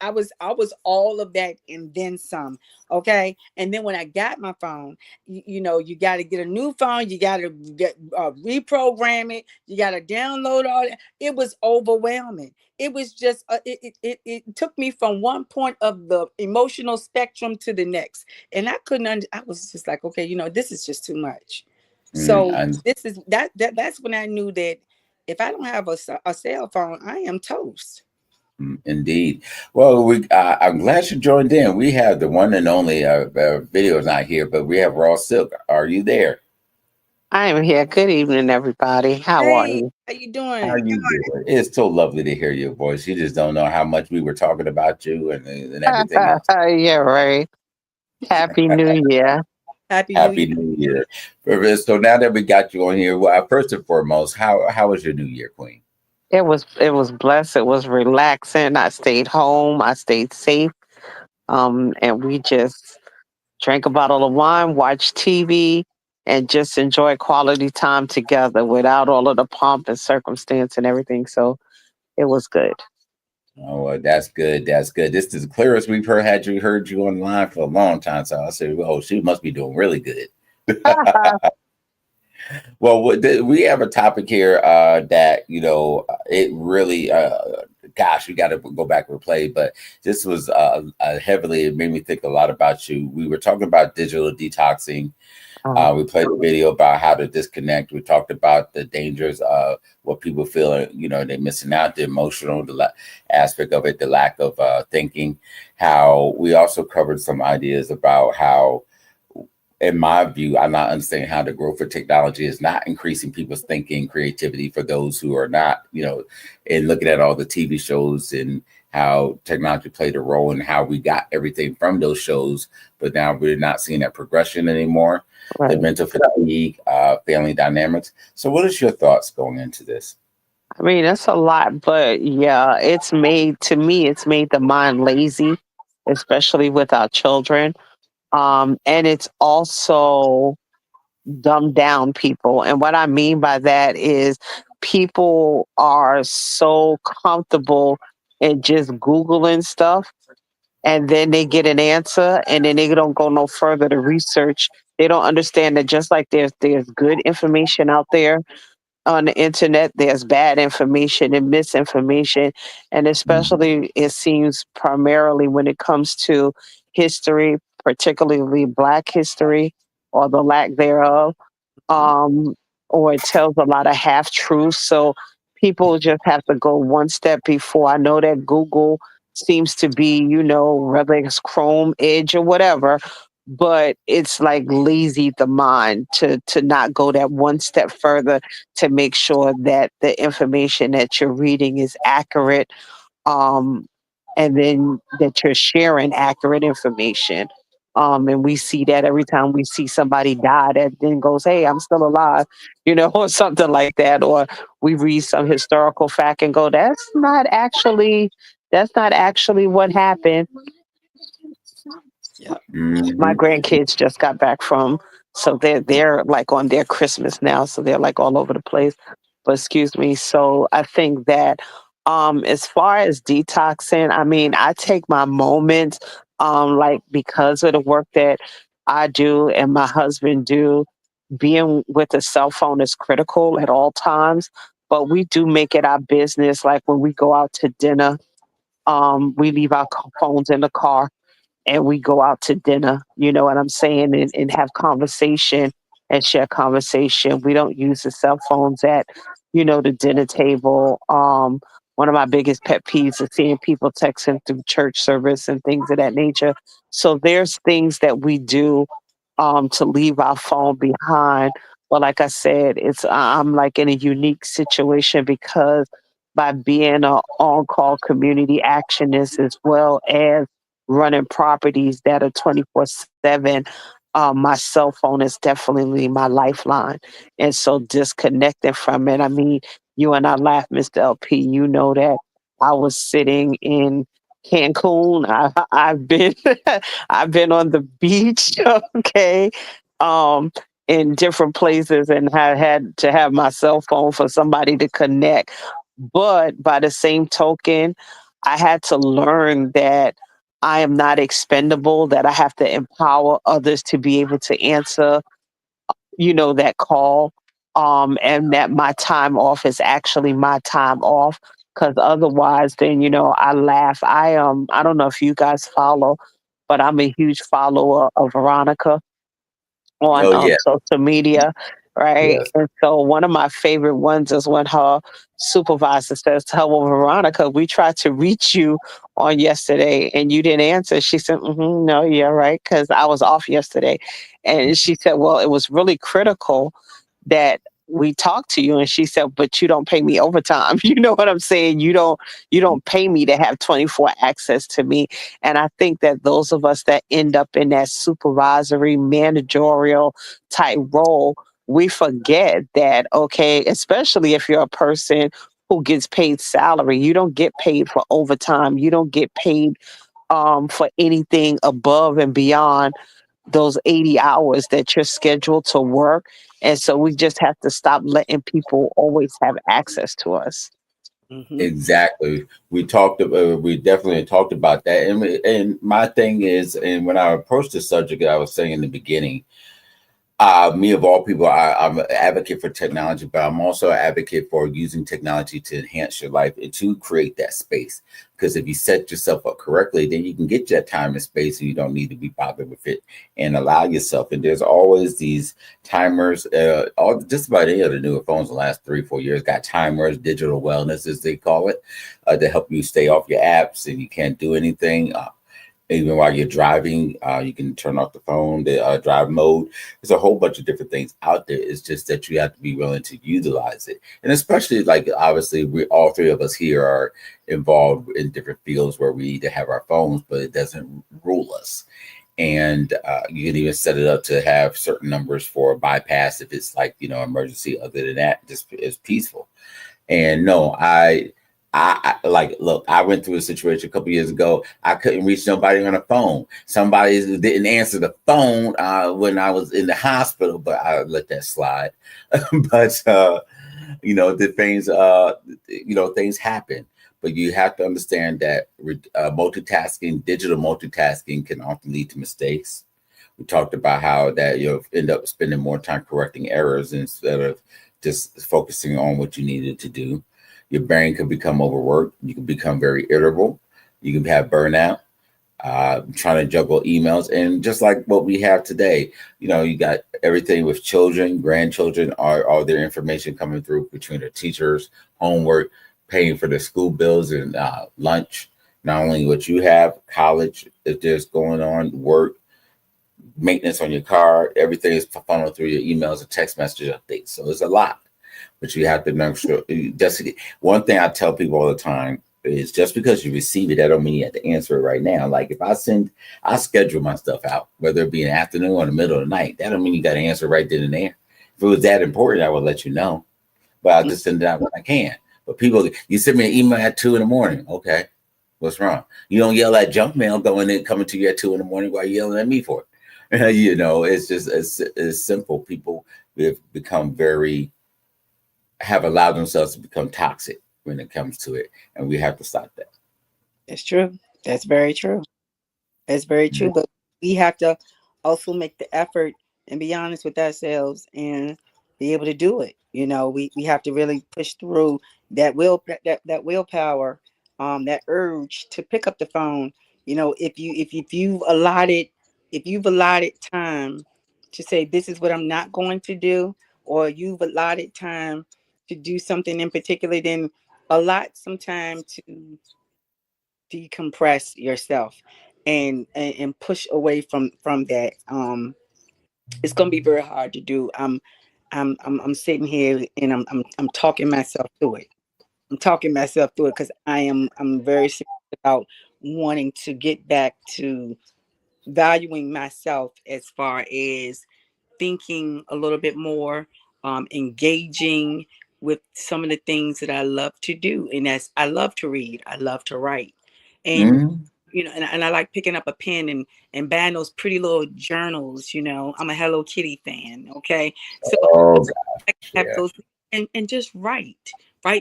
all of that and then some. Okay. And then when I got my phone, you know, you got to get a new phone. You got to get reprogram it. You got to download all that. It was overwhelming. It was just it took me from one point of the emotional spectrum to the next, and I couldn't. I was just like, okay, you know, this is just too much. So And this is that's when I knew that if I don't have a cell phone, I am toast. indeed. Well, I'm glad you joined in. We have the one and only video is not here, but we have Raw Silk. Are you there? I am here. Good evening, everybody. How are Hey, you? how you How are doing? you doing? It's so lovely to hear your voice. You just don't know how much we were talking about you and everything else. Yeah, right. Happy New Year. Happy New Year. Happy New Year. So now that we got you on here, well, first and foremost, how was your New Year, Queen? It was blessed. It was relaxing. I stayed home. I stayed safe. And we just drank a bottle of wine, watched TV, and just enjoy quality time together without all of the pomp and circumstance and everything. So it was good. Oh, well, that's good. That's good. This is the clearest we've heard you online for a long time. So I said, oh, she must be doing really good. Well, we have a topic here that it really, gosh, we got to go back and replay. But this was heavily. It made me think a lot about you. We were talking about digital detoxing. Uh, We played a video about how to disconnect. We talked about the dangers of what people feel, they're missing out, the emotional aspect of it, the lack of thinking. How we also covered some ideas about how, in my view, I'm not understanding how the growth of technology is not increasing people's thinking, creativity for those who are not, and looking at all the TV shows and how technology played a role in how we got everything from those shows, but now we're not seeing that progression anymore. The right. mental fatigue, family dynamics. So, what is your thoughts going into this? I mean, that's a lot, but yeah, to me, it's made the mind lazy, especially with our children. And it's also dumbed down people. And what I mean by that is people are so comfortable in just Googling stuff and then they get an answer and then they don't go no further to research. They don't understand that just like there's good information out there on the internet, there's bad information and misinformation. And Mhm. especially it seems primarily when it comes to history, particularly Black history or the lack thereof, um, or it tells a lot of half truths. So people just have to go one step before. I know that Google seems to be, whether it's Chrome, Edge, or whatever, but it's like lazy the mind to not go that one step further to make sure that the information that you're reading is accurate, um, and then that you're sharing accurate information. And we see that every time we see somebody die that then goes, "Hey, I'm still alive," or something like that. Or we read some historical fact and go, that's not actually what happened." Yeah. My Mhm. grandkids just got back from, so they're like on their Christmas now, so they're like all over the place. But excuse me. So I think that as far as detoxing, I mean, I take my moments, like because of the work that I do and my husband do, being with a cell phone is critical at all times. But we do make it our business, like when we go out to dinner, we leave our phones in the car and we go out to dinner, you know what I'm saying, and have conversation and share conversation. We don't use the cell phones at, the dinner table. One of my biggest pet peeves is seeing people texting through church service and things of that nature. So there's things that we do to leave our phone behind. But like I said, I'm like in a unique situation because by being a on-call community actionist as well as running properties that are 24/7, my cell phone is definitely my lifeline. And so disconnecting from it, I mean, you and I laugh, Mr. LP, you know that I was sitting in Cancun. I've been I've been on the beach, okay. Um, in different places and have had to have my cell phone for somebody to connect. But by the same token, I had to learn that I am not expendable, that I have to empower others to be able to answer, that call, and that my time off is actually my time off. Because otherwise, then, I laugh. I don't know if you guys follow, but I'm a huge follower of Veronica on Oh yeah, social media, right? yes. And so one of my favorite ones is when her supervisor says to her, "Well, Veronica, we tried to reach you on yesterday and you didn't answer." She said, "No, yeah, right, because I was off yesterday." And she said, "Well, it was really critical that we talked to you." And she said, "But you don't pay me overtime." You know what I'm saying? You don't pay me to have 24 access to me. And I think that those of us that end up in that supervisory managerial type role, we forget that, okay, especially if you're a person who gets paid salary, you don't get paid for overtime, you don't get paid for anything above and beyond those 80 hours that you're scheduled to work. And so we just have to stop letting people always have access to us. Hmm. Exactly. We definitely talked about that. And my thing is, and when I approached the subject, I was saying in the beginning, me of all people, I'm an advocate for technology, but I'm also an advocate for using technology to enhance your life and to create that space. Because if you set yourself up correctly, then you can get that time and space, and you don't need to be bothered with it, and allow yourself. And there's always these timers. All just about any of the newer phones in the last 3 4 years got timers, digital wellness as they call it, to help you stay off your apps and you can't do anything. Even while you're driving, you can turn off the phone, the drive mode. There's a whole bunch of different things out there. It's just that you have to be willing to utilize it. And especially, like, obviously, we all three of us here are involved in different fields where we need to have our phones, but it doesn't rule us. And you can even set it up to have certain numbers for bypass if it's like, emergency. Other than that, just it's peaceful. And no, I like look. I went through a situation a couple years ago. I couldn't reach nobody on the phone. Somebody didn't answer the phone when I was in the hospital, but I let that slide. But the things things happen. But you have to understand that multitasking, digital multitasking, can often lead to mistakes. We talked about how that you'll end up spending more time correcting errors instead of just focusing on what you needed to do. Your brain could become overworked. You can become very irritable. You can have burnout, trying to juggle emails. And just like what we have today, you got everything with children, grandchildren, all their information coming through between their teachers, homework, paying for their school bills and lunch. Not only what you have, college, if there's going on, work, maintenance on your car, everything is funneled through your emails and text message updates. So it's a lot, but you have to make sure. Just one thing I tell people all the time is just because you receive it, that don't mean you have to answer it right now. Like if I schedule my stuff out, whether it be in the afternoon or in the middle of the night. That don't mean you got to answer right then and there. If it was that important, I would let you know, but I'll just send it out when I can. But people, you send me an email at 2 in the morning. Okay, what's wrong? You don't yell at junk mail going in coming to you at 2 in the morning while you're yelling at me for it. It's just it's simple. People have become have allowed themselves to become toxic when it comes to it, and we have to stop that. That's true. That's very true. That's very true. But we have to also make the effort and be honest with ourselves and be able to do it. We have to really push through that willpower, that urge to pick up the phone. If you've allotted time to say this is what I'm not going to do, or you've allotted time to do something in particular, then allot some time to decompress yourself and push away from that. It's gonna be very hard to do. I'm sitting here and I'm talking myself through it. I'm talking myself through it because I'm very serious about wanting to get back to valuing myself as far as thinking a little bit more, engaging with some of the things that I love to do. And that's, I love to read, I love to write. And Mhm. and I like picking up a pen and buying those pretty little journals. I'm a Hello Kitty fan. Okay, so Oh I gosh, have yeah. those and just write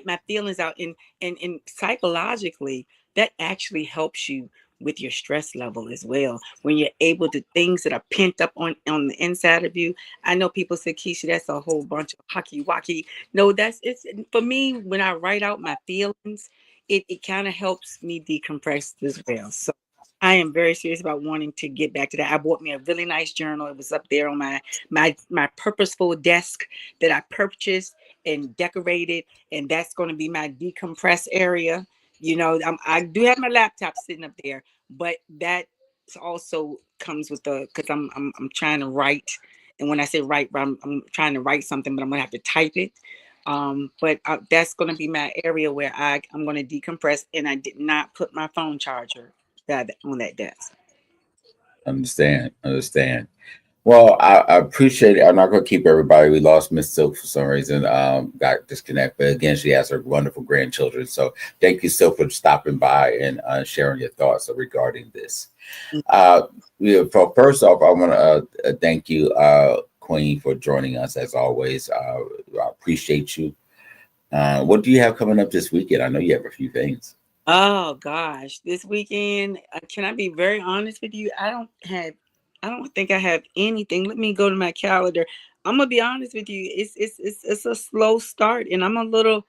my feelings out, and psychologically that actually helps you with your stress level as well when you're able to things that are pent up on the inside of you. I know people say, Keisha, that's a whole bunch of hockey wacky. No, it's for me. When I write out my feelings, it kind of helps me decompress as well. So I am very serious about wanting to get back to that. I bought me a really nice journal. It was up there on my purposeful desk that I purchased and decorated, and that's going to be my decompress area. I do have my laptop sitting up there, but that also comes with the because I'm trying to write, and when I say write, I'm trying to write something, but I'm gonna have to type it. But that's going to be my area where I'm going to decompress, and I did not put my phone charger on that desk. Understand. Well, I appreciate it. I'm not going to keep everybody. We lost Miss Silk for some reason. Got disconnected. But again, she has her wonderful grandchildren. So thank you, Silk, for stopping by and sharing your thoughts regarding this. Uh, first off, I want to thank you, Queen, for joining us as always. I appreciate you. What do you have coming up this weekend? I know you have a few things. Oh gosh, this weekend, can I be very honest with you? I don't think I have anything. Let me go to my calendar. I'm gonna be honest with you. It's a slow start, and I'm a little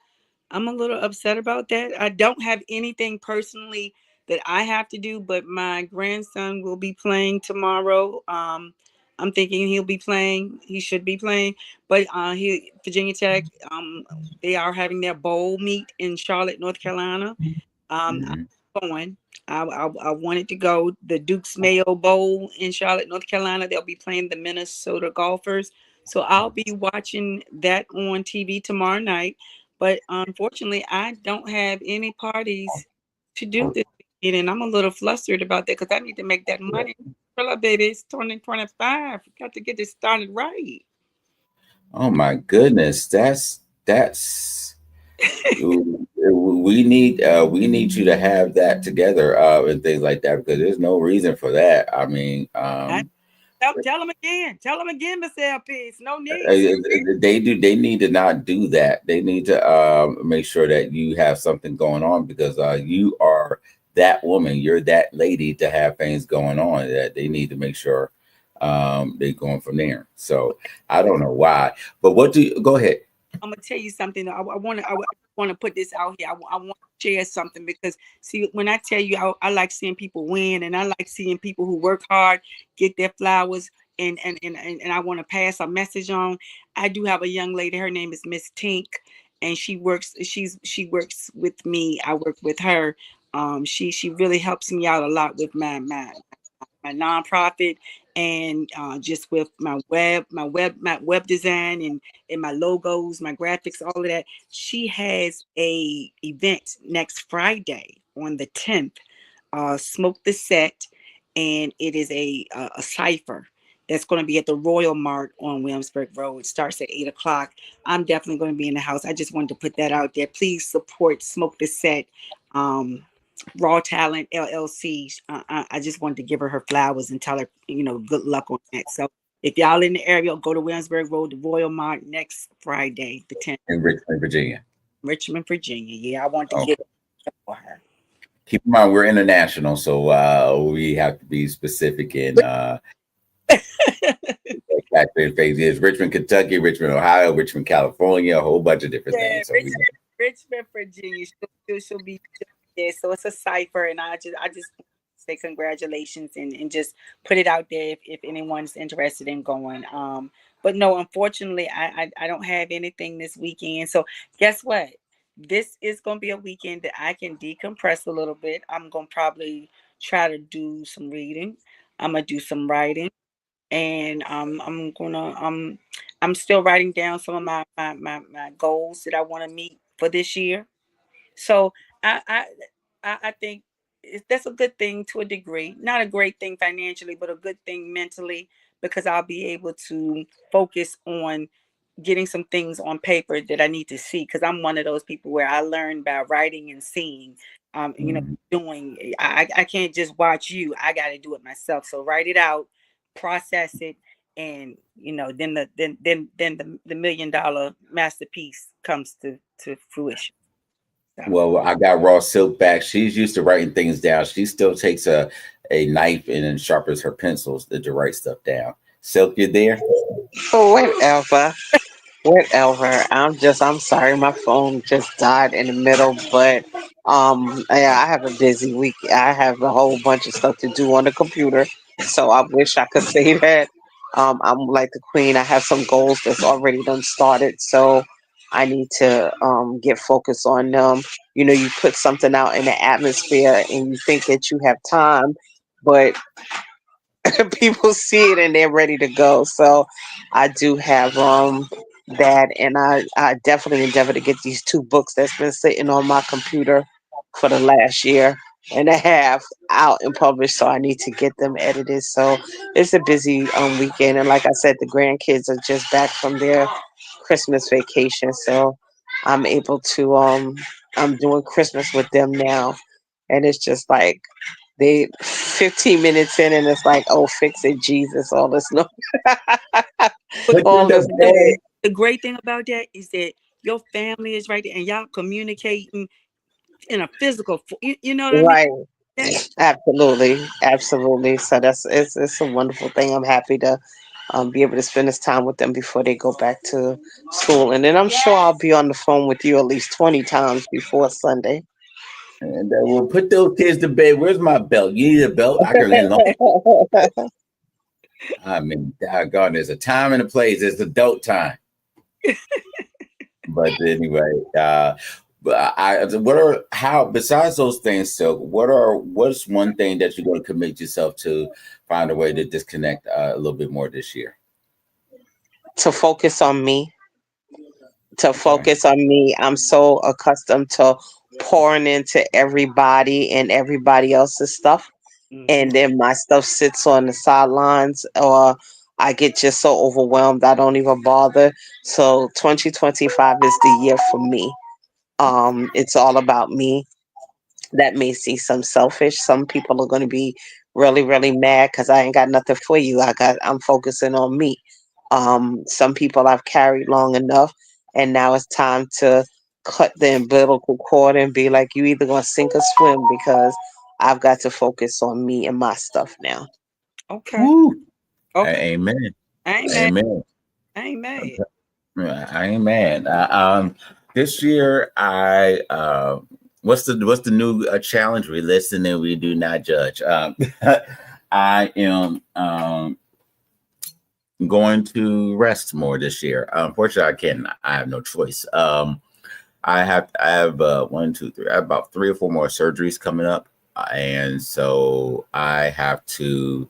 upset about that. I don't have anything personally that I have to do, but my grandson will be playing tomorrow. I'm thinking he'll be playing. He should be playing, but Virginia Tech. They are having their bowl meet in Charlotte, North Carolina. I'm Mhm. going. I wanted to go the Duke's Mayo Bowl in Charlotte, North Carolina. They'll be playing the Minnesota Golfers. So I'll be watching that on TV tomorrow night. But unfortunately, I don't have any parties to do this weekend, and I'm a little flustered about that because I need to make that money. Hello, baby, it's 2025. Got to get this started right. Oh my goodness, that's we need you to have that together and things like that because there's no reason for that. I mean, I, tell them again. Tell them again, Miss LP. It's no uh, need. they need to not do that. They need to make sure that you have something going on because you are that woman. You're that lady to have things going on. That they need to make sure they're going from there. So I don't know why, but what do you go ahead? I'm gonna tell you something. I want to put this out here. I want to share something because see, when I tell you, I like seeing people win, and I like seeing people who work hard get their flowers, and I want to pass a message on. I do have a young lady. Her name is Miss Tink, and she works with me. I work with her. She really helps me out a lot with my nonprofit and just with my web design and my logos, my graphics, all of that. She has a event next Friday on the 10th, Smoke the Set, and it is a cipher that's going to be at the Royal Mart on Williamsburg Road. It starts at 8 o'clock. I'm definitely going to be in the house. I just wanted to put that out there. Please support Smoke the Set. Um, Raw Talent LLC. I just wanted to give her flowers and tell her, good luck on that. So if y'all in the area, go to Williamsburg Road, the Royal Mart next Friday, the 10th, In Richmond, Virginia. Richmond, Virginia. Yeah, I want to Okay. get for her. Keep in mind we're international, so we have to be specific in factory phases. Richmond, Kentucky, Richmond, Ohio, Richmond, California, a whole bunch of different Yeah, things. So we Richmond, Virginia. She'll be there. So it's a cipher, and I just say congratulations and just put it out there if anyone's interested in going. But no, unfortunately, I don't have anything this weekend. So guess what? This is gonna be a weekend that I can decompress a little bit. I'm gonna probably try to do some reading. I'm gonna do some writing, and I'm still writing down some of my goals that I want to meet for this year. So I I I think that's a good thing to a degree. Not a great thing financially, but a good thing mentally because I'll be able to focus on getting some things on paper that I need to see because I'm one of those people where I learn by writing and seeing. Mm. doing. I can't just watch you. I got to do it myself. So write it out, process it, and then the $1 million masterpiece comes to fruition. So Well, I got Raw Silk back. She's used to writing things down. She still takes a knife and then sharpens her pencils to write stuff down. Silk, you there? Oh, whatever. Whatever. I'm sorry, my phone just died in the middle, but yeah, I have a busy week. I have a whole bunch of stuff to do on the computer. So I wish I could say that. I'm like the queen. I have some goals that's already done started. So I need to get focused on them. You put something out in the atmosphere and you think that you have time, but people see it and they're ready to go. So I do have that, and I definitely endeavor to get these two books that's been sitting on my computer for the last year and a half out and published. So I need to get them edited. So it's a busy weekend, and like I said, the grandkids are just back from their Christmas vacation, so I'm able to I'm doing Christmas with them now, and it's just like they 15 minutes in and it's like, oh, fix it, Jesus, all this no but Put all them to this the, bed. the great thing about that is that your family is right there and y'all communicating in a physical you know what I mean? right. That Absolutely, absolutely. So it's a wonderful thing. I'm happy to be able to spend this time with them before they go back to school, and then I'm sure I'll be on the phone with you at least 20 times before Sunday. And we'll put those kids to bed. Where's my belt? You need a belt? I can lend long. I mean, doggone, there's a time and a place. It's adult time. But anyway, but what are how besides those things? So, what's one thing that you're going to commit yourself to find a way to disconnect a little bit more this year? To focus on me, to Okay. focus on me. I'm so accustomed to pouring into everybody and everybody else's stuff, hmm and then my stuff sits on the sidelines, or I get just so overwhelmed I don't even bother. So 2025 is the year for me. It's all about me. That may see some selfish. Some people are going to be really, really mad because I ain't got nothing for you. I'm focusing on me. Some people I've carried long enough, and now it's time to cut the umbilical cord and be like, you either gonna sink or swim because I've got to focus on me and my stuff now. Okay. Woo. Okay. Amen. I ain't mad. Amen. I ain't mad. I ain't mad. This year, what's the new challenge? We listen and we do not judge. I am going to rest more this year. Unfortunately, I can. I have no choice. I have one, two, three. I have about three or four more surgeries coming up, and so I have to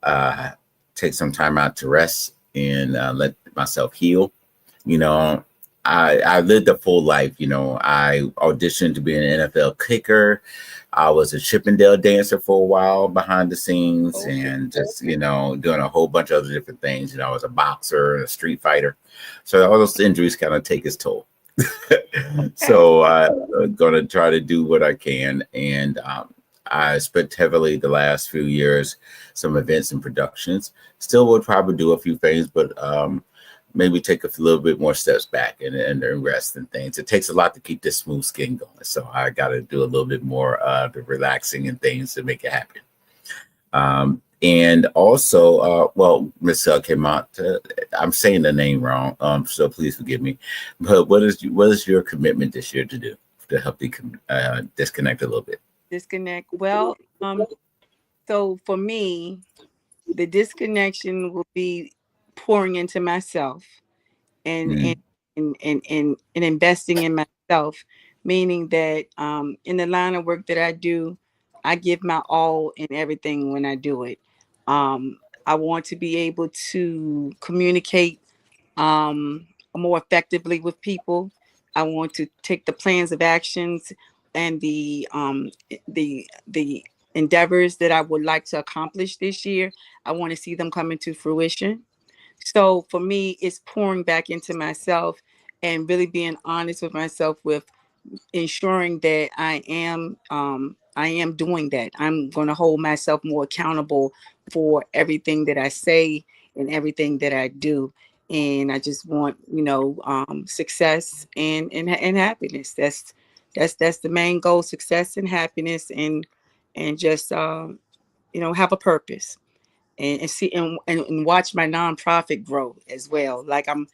uh, take some time out to rest and let myself heal. You know, I lived a full life. I auditioned to be an NFL kicker. I was a Chippendale dancer for a while behind the scenes Okay. and just, doing a whole bunch of other different things. I was a boxer and a street fighter. So all those injuries kind of take its toll. Okay. So I'm going to try to do what I can. And I spent heavily the last few years, some events and productions. Still would probably do a few things, but maybe take a little bit more steps back and rest and things. It takes a lot to keep this smooth skin going. So I got to do a little bit more the relaxing and things to make it happen. And also, well, Miss Kemont, I'm saying the name wrong, so please forgive me. But what is your commitment this year to do to help you disconnect a little bit? Disconnect. Well, so for me, the disconnection will be pouring into myself and and Mm, and investing in myself, meaning that in the line of work that I do, I give my all in everything when I do it. I want to be able to communicate more effectively with people. I want to take the plans of actions and the endeavors that I would like to accomplish this year. I want to see them come into fruition. So for me, it's pouring back into myself and really being honest with myself with ensuring that I am doing that. I'm going to hold myself more accountable for everything that I say and everything that I do. And I just want, success and happiness. That's the main goal: success and happiness, and just have a purpose, and see and watch my nonprofit grow as well. Like I'm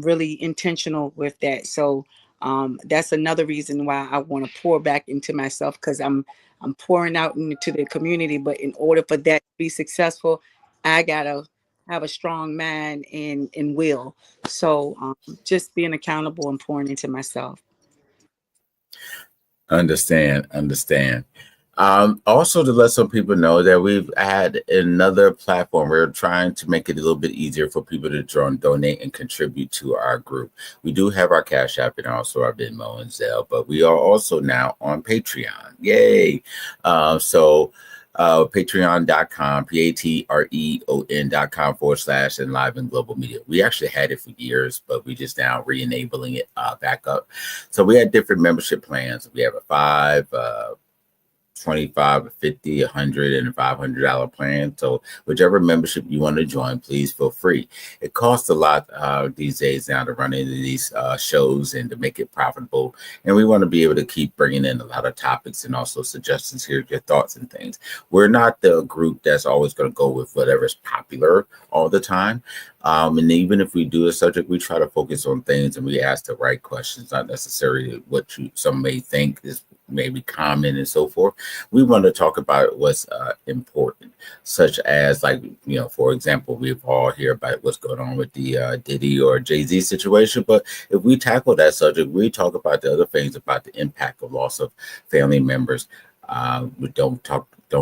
really intentional with that. So that's another reason why I want to pour back into myself, because I'm pouring out into the community. But in order for that to be successful, I gotta have a strong mind and will. So just being accountable and pouring into myself. Understand. Also, to let some people know that we've had another platform. We're trying to make it a little bit easier for people to join, donate, and contribute to our group. We do have our Cash App and also our Venmo and Zelle, but we are also now on Patreon. Yay! Patreon.com, patreon.com/Enliven Global Media. We actually had it for years, but we just now re-enabling it back up. So we had different membership plans. We have a 25, 50, 100, and $500 plan. So whichever membership you want to join, please feel free. It costs a lot these days now to run into these shows and to make it profitable. And we want to be able to keep bringing in a lot of topics and also suggestions here, your thoughts and things. We're not the group that's always going to go with whatever's popular all the time. And even if we do a subject, we try to focus on things and we ask the right questions, not necessarily what some may think is maybe common and so forth. We want to talk about what's important, such as, like, for example, we've all hear about what's going on with the Diddy or Jay-Z situation. But if we tackle that subject, we talk about the other things, about the impact of loss of family members. We don't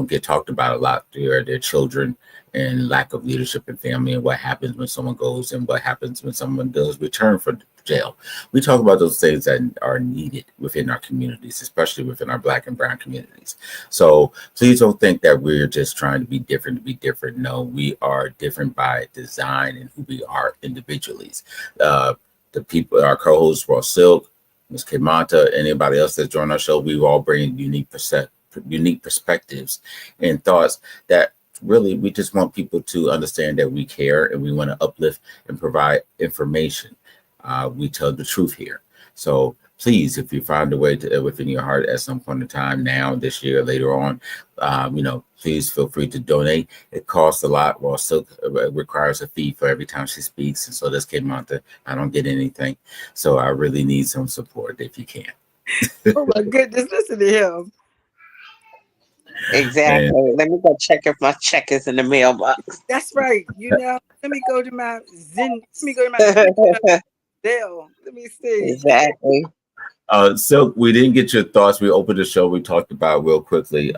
get talked about a lot. Their children and lack of leadership in family, and what happens when someone goes, and what happens when someone does return from jail. We talk about those things that are needed within our communities, especially within our Black and Brown communities. So please don't think that we're just trying to be different to be different. No, we are different by design and who we are individually. The people, our co-hosts, Raw Silk, Ms. Kimanta, anybody else that's joined our show, we all bring unique perspectives and thoughts that really, we just want people to understand that we care and we want to uplift and provide information. We tell the truth here. So please, if you find a way to within your heart at some point in time, now, this year, later on, please feel free to donate. It costs a lot. Well, still requires a fee for every time she speaks. And so this came out that I don't get anything. So I really need some support if you can. Oh my goodness, listen to him. And Exactly. Let me go check if my check is in the mailbox. That's right. Let me go to my Zen. Let me go to my Zelle. Let me see. Exactly. So we didn't get your thoughts. We opened the show. We talked about real quickly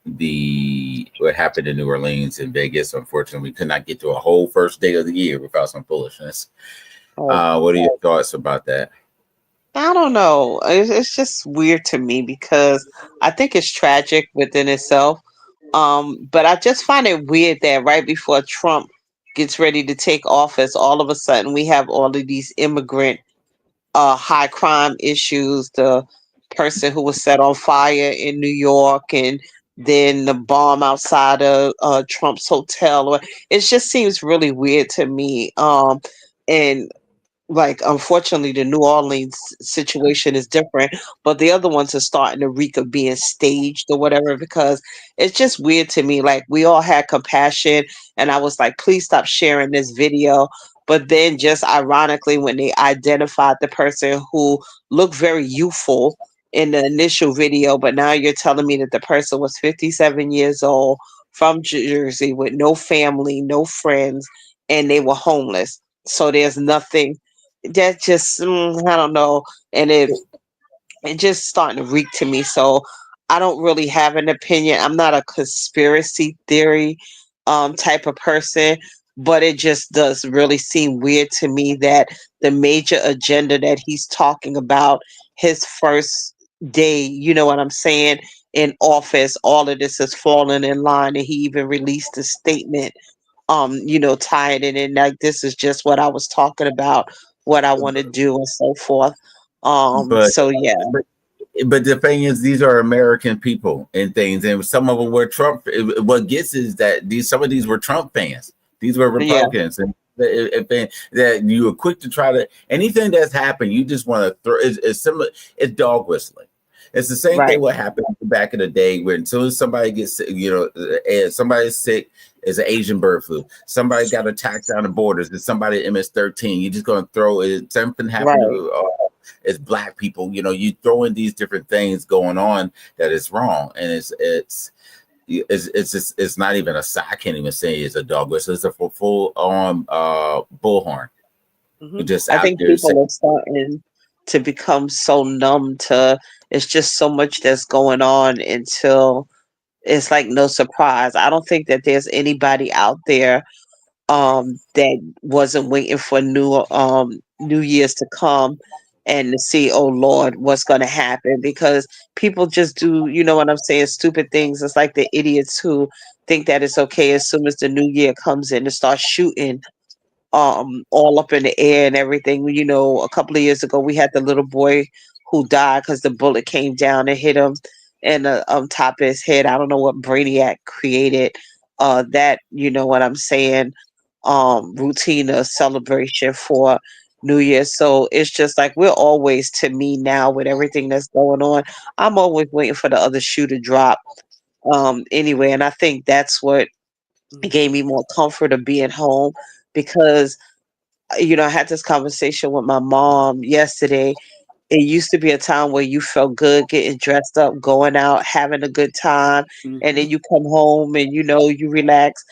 the what happened in New Orleans and Vegas. Unfortunately, we could not get to a whole first day of the year without some foolishness. Oh, What are your thoughts about that? I don't know. It's just weird to me because I think it's tragic within itself. But I just find it weird that right before Trump gets ready to take office, all of a sudden we have all of these immigrant high crime issues. The person who was set on fire in New York, and then the bomb outside of Trump's hotel. Or it just seems really weird to me. And like, unfortunately, the New Orleans situation is different, but the other ones are starting to reek of being staged or whatever, because it's just weird to me. Like, we all had compassion, and I was like, please stop sharing this video. But then, just ironically, when they identified the person who looked very youthful in the initial video, but now you're telling me that the person was 57 years old, from Jersey, with no family, no friends, and they were homeless. So there's nothing that just I don't know, and it just starting to reek to me. So I don't really have an opinion. I'm not a conspiracy theory type of person, but it just does really seem weird to me that the major agenda that he's talking about, his first day, you know what I'm saying, in office, all of this has fallen in line, and he even released a statement tying it in, like, this is just what I was talking about, what I want to do, and so forth. But So yeah, but but the thing is, these are American people and things, and some of them were Trump. What gets is that some of these were Trump fans. These were yeah, Republicans, and that you were quick to try to anything that's happened. You just want to throw. It's similar. It's dog whistling. It's the same right, thing what happened back in the day when as soon as somebody gets sick, somebody's sick. It's an Asian bird flu. Somebody got attacked down the borders. It's somebody MS-13. You're just going to throw it. Something happened right. to as black people. You throw in these different things going on that is wrong, and it's not even a. I can't even say it's a dog whistle. It's a full on bullhorn. Hmm. Just I out think there saying people are starting to become so numb to it's just so much that's going on until it's like no surprise. I don't think that there's anybody out there that wasn't waiting for New Year's to come and to see, oh Lord, what's gonna happen, because people just do, you know what I'm saying, stupid things. It's like the idiots who think that it's okay as soon as the new year comes in to start shooting all up in the air and everything. A couple of years ago we had the little boy who died because the bullet came down and hit him in the top of his head. I don't know what Brainiac created that, you know what I'm saying, routine or celebration for New Year. So it's just like we're always, to me now, with everything that's going on, I'm always waiting for the other shoe to drop. Anyway, and I think that's what Mhm. gave me more comfort of being home, because I had this conversation with my mom yesterday. It used to be a time where you felt good getting dressed up, going out, having a good time, and then Mhm. you come home and you relax.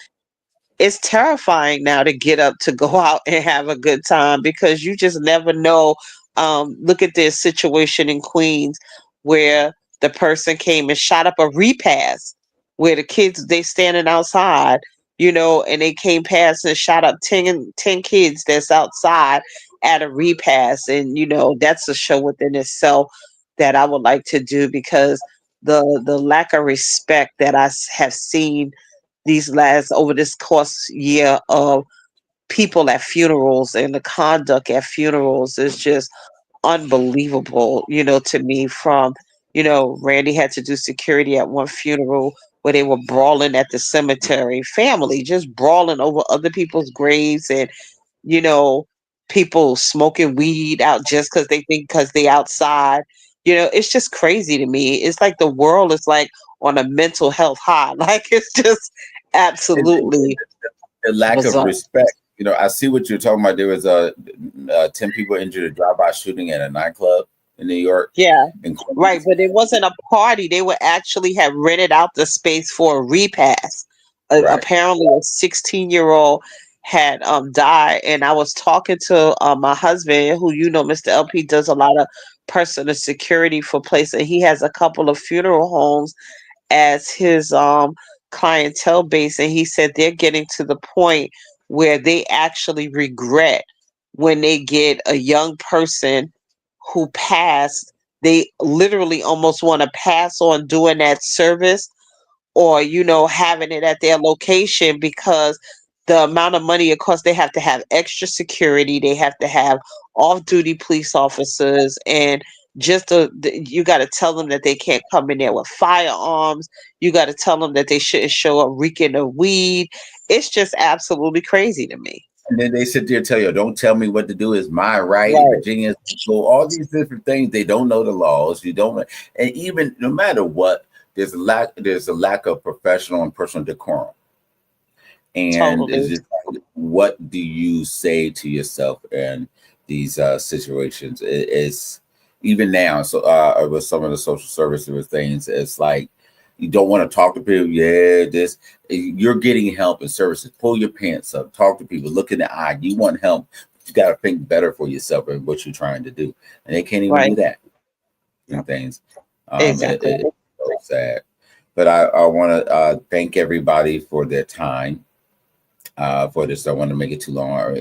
It's terrifying now to get up to go out and have a good time, because you just never know. Look at this situation in Queens where the person came and shot up a repast where the kids they standing outside, and they came past and shot up 10 kids that's outside at a repast. And that's a show within itself that I would like to do, because the lack of respect that have seen these last over this course year of people at funerals and the conduct at funerals is just unbelievable, to me. From, Randy had to do security at one funeral where they were brawling at the cemetery, family just brawling over other people's graves, and you know, people smoking weed out just because they think because they outside. It's just crazy to me. It's like the world is like on a mental health high. Like it's just absolutely the lack of bizarre. respect. I see what you're talking about. There was 10 people injured in a drive-by shooting at a nightclub in New York. Yeah, In right. Queens. But it wasn't a party. They would actually have rented out the space for a repast. Right. Apparently, a 16-year-old had died, and I was talking to my husband, who Mr. LP does a lot of personal security for places. And he has a couple of funeral homes as his clientele base, and he said they're getting to the point where they actually regret when they get a young person who passed. They literally almost want to pass on doing that service, or having it at their location, because the amount of money, of course, they have to have extra security, they have to have off-duty police officers, and just you got to tell them that they can't come in there with firearms. You got to tell them that they shouldn't show up reeking of weed. It's just absolutely crazy to me. And then they sit there and tell you, "Don't tell me what to do. It's my right." Right. Virginia's so all these different things. They don't know the laws. You don't, and even no matter what, there's a lack. There's a lack of professional and personal decorum. And it's Totally. just what do you say to yourself in these situations? It's even now. So with some of the social services things, it's like you don't want to talk to people. Yeah, this you're getting help and services. Pull your pants up. Talk to people. Look in the eye. You want help. You got to think better for yourself and what you're trying to do, and they can't even Right. do that and Yep. things. Exactly. It's so sad. But I want to thank everybody for their time for this. I want to make it too long. Or,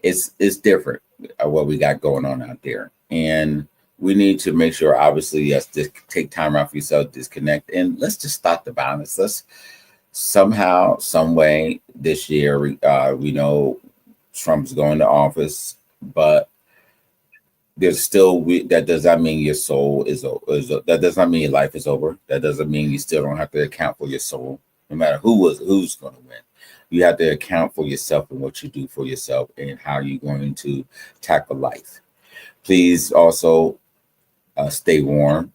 it's different what we got going on out there, and we need to make sure. Obviously, yes, just take time out for yourself, disconnect, and let's just stop the violence. Let's somehow, some way, this year, we know Trump's going to office, but there's still that does not mean your soul that does not mean your life is over. That doesn't mean you still don't have to account for your soul, no matter who's going to win. You have to account for yourself and what you do for yourself and how you're going to tackle life. Please also stay warm.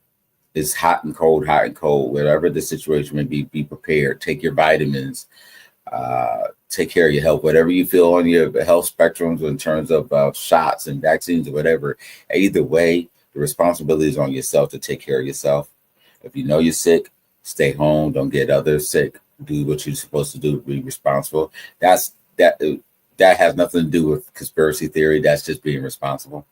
It's hot and cold, whatever the situation may be prepared. Take your vitamins, take care of your health, whatever you feel on your health spectrums in terms of shots and vaccines or whatever. Either way, the responsibility is on yourself to take care of yourself. If you know you're sick, stay home. Don't get others sick. Do what you're supposed to do. Be responsible. That that has nothing to do with conspiracy theory. That's just being responsible.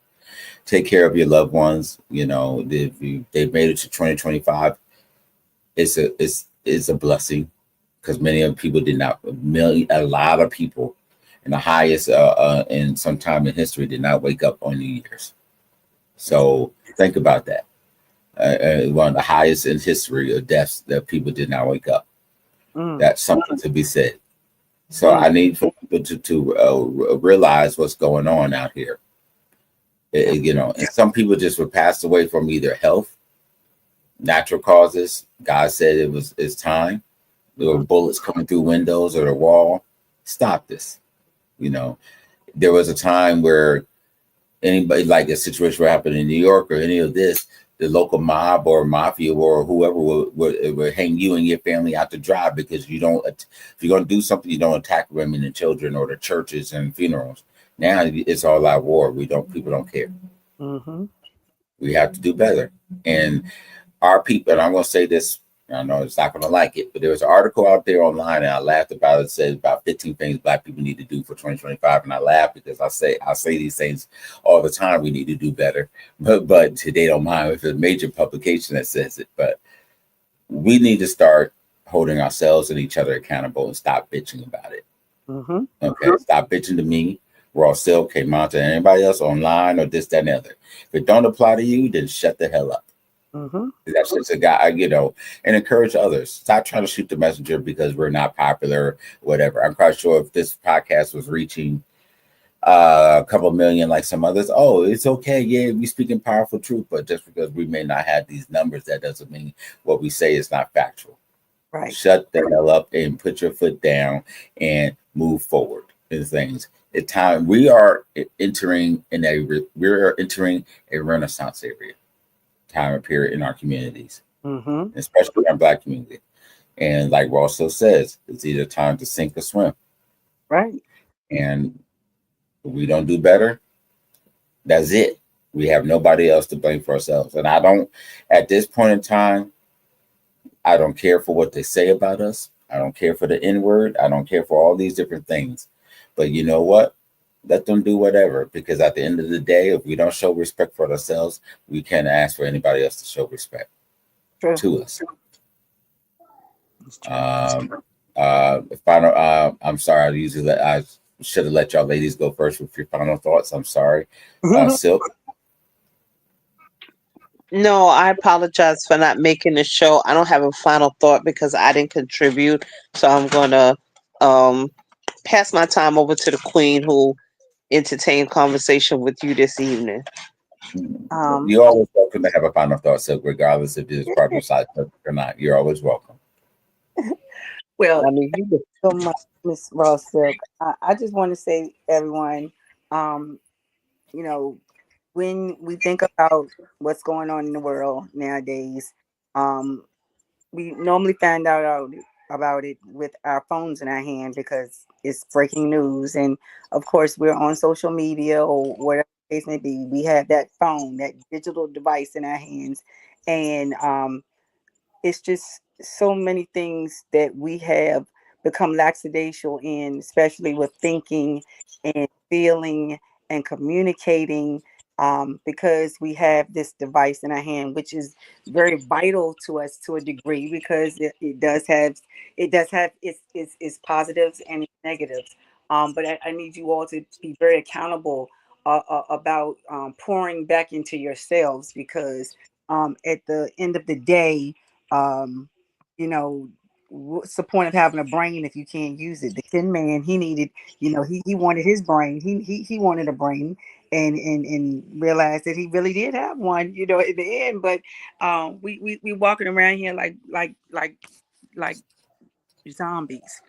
Take care of your loved ones. You know, if they've made it to 2025, it's a blessing because many of people did not. A lot of people, in the highest in some time in history, did not wake up on New Year's. So think about that. One of the highest in history of deaths that people did not wake up. That's something to be said. So I need for people to realize what's going on out here. You know, and some people just were passed away from either health, natural causes. God said it's time. There were bullets coming through windows or the wall. Stop this. You know, there was a time where anybody, like a situation where happened in New York or any of this, the local mob or mafia or whoever would hang you and your family out to dry because you don't. If you're going to do something, you don't attack women and children or the churches and funerals. Now it's all out war. People don't care. We have to do better. And our people, and I'm going to say this, I know it's not going to like it, but there was an article out there online and I laughed about it. It says about 15 things Black people need to do for 2025. And I laugh because I say these things all the time. We need to do better, but they don't mind if it's a major publication that says it. But we need to start holding ourselves and each other accountable and stop bitching about it. Okay, stop bitching to me. Raw Silk, K Monta, and anybody else online or this, that, and the other. If it don't apply to you, then shut the hell up. That's just a guy, you know, and encourage others. Stop trying to shoot the messenger because we're not popular, whatever. I'm quite sure if this podcast was reaching a couple million like some others, oh, it's okay. Yeah, we speaking powerful truth, but just because we may not have these numbers, that doesn't mean what we say is not factual. Right. Shut the hell up and put your foot down and move forward in things. It's time we are entering a renaissance area. Time and period in our communities, especially our Black community. And like Rosso says, it's either time to sink or swim. Right. And if we don't do better, that's it. We have nobody else to blame for ourselves. And at this point in time, I don't care for what they say about us. I don't care for the N word. I don't care for all these different things. But you know what? Let them do whatever, because at the end of the day, if we don't show respect for ourselves, we can't ask for anybody else to show respect to us. I'm sorry. I should have let y'all ladies go first with your final thoughts. I'm sorry. Silk. No, I apologize for not making the show. I don't have a final thought because I didn't contribute. So I'm gonna pass my time over to the queen who entertained conversation with you this evening. You're always welcome to have a final thought, Silk, regardless if it's part of your side or not. You're always welcome. Well, I mean, you so much, Miss Ross Silk. I just want to say, everyone, you know, when we think about what's going on in the world nowadays, we normally find out about it with our phones in our hand because it's breaking news. And of course, we're on social media or whatever the case may be. We have that phone, that digital device in our hands. And it's just so many things that we have become lackadaisical in, especially with thinking and feeling and communicating, because we have this device in our hand, which is very vital to us to a degree because it does have its positives and its negatives. But I need you all to be very accountable about pouring back into yourselves because at the end of the day, um, you know, what's the point of having a brain if you can't use it? The Tin Man, he needed, he wanted his brain. He wanted a brain, and realized that he really did have one, you know, in the end. But we walking around here like zombies,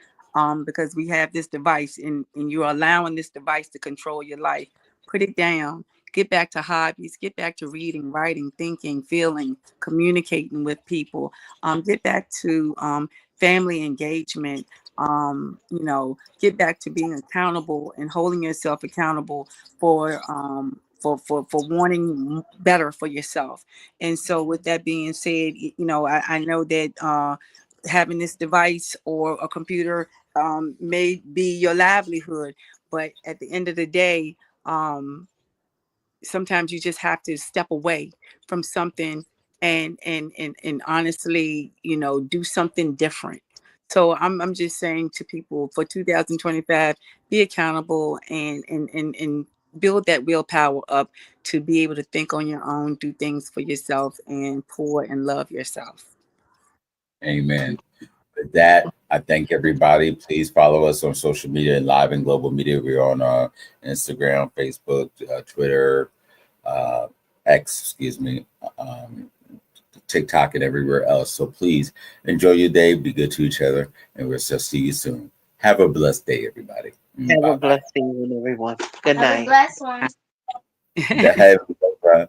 because we have this device, and you're allowing this device to control your life. Put it down. Get back to hobbies. Get back to reading, writing, thinking, feeling, communicating with people. Get back to family engagement. You know, get back to being accountable and holding yourself accountable for wanting better for yourself. And so, with that being said, you know, I know that having this device or a computer may be your livelihood, but at the end of the day, um, sometimes you just have to step away from something and honestly, you know, do something different. So I'm just saying to people for 2025, be accountable and build that willpower up to be able to think on your own, do things for yourself, and pour and love yourself. Amen. With that, I thank everybody. Please follow us on social media and live and global media. We're on Instagram, Facebook, Twitter, uh, X, excuse me, um, TikTok, and everywhere else. So please enjoy your day. Be good to each other. And we'll see you soon. Have a blessed day, everybody. Have a Bye bye. blessed evening, everyone. Good night. Have a blessed one.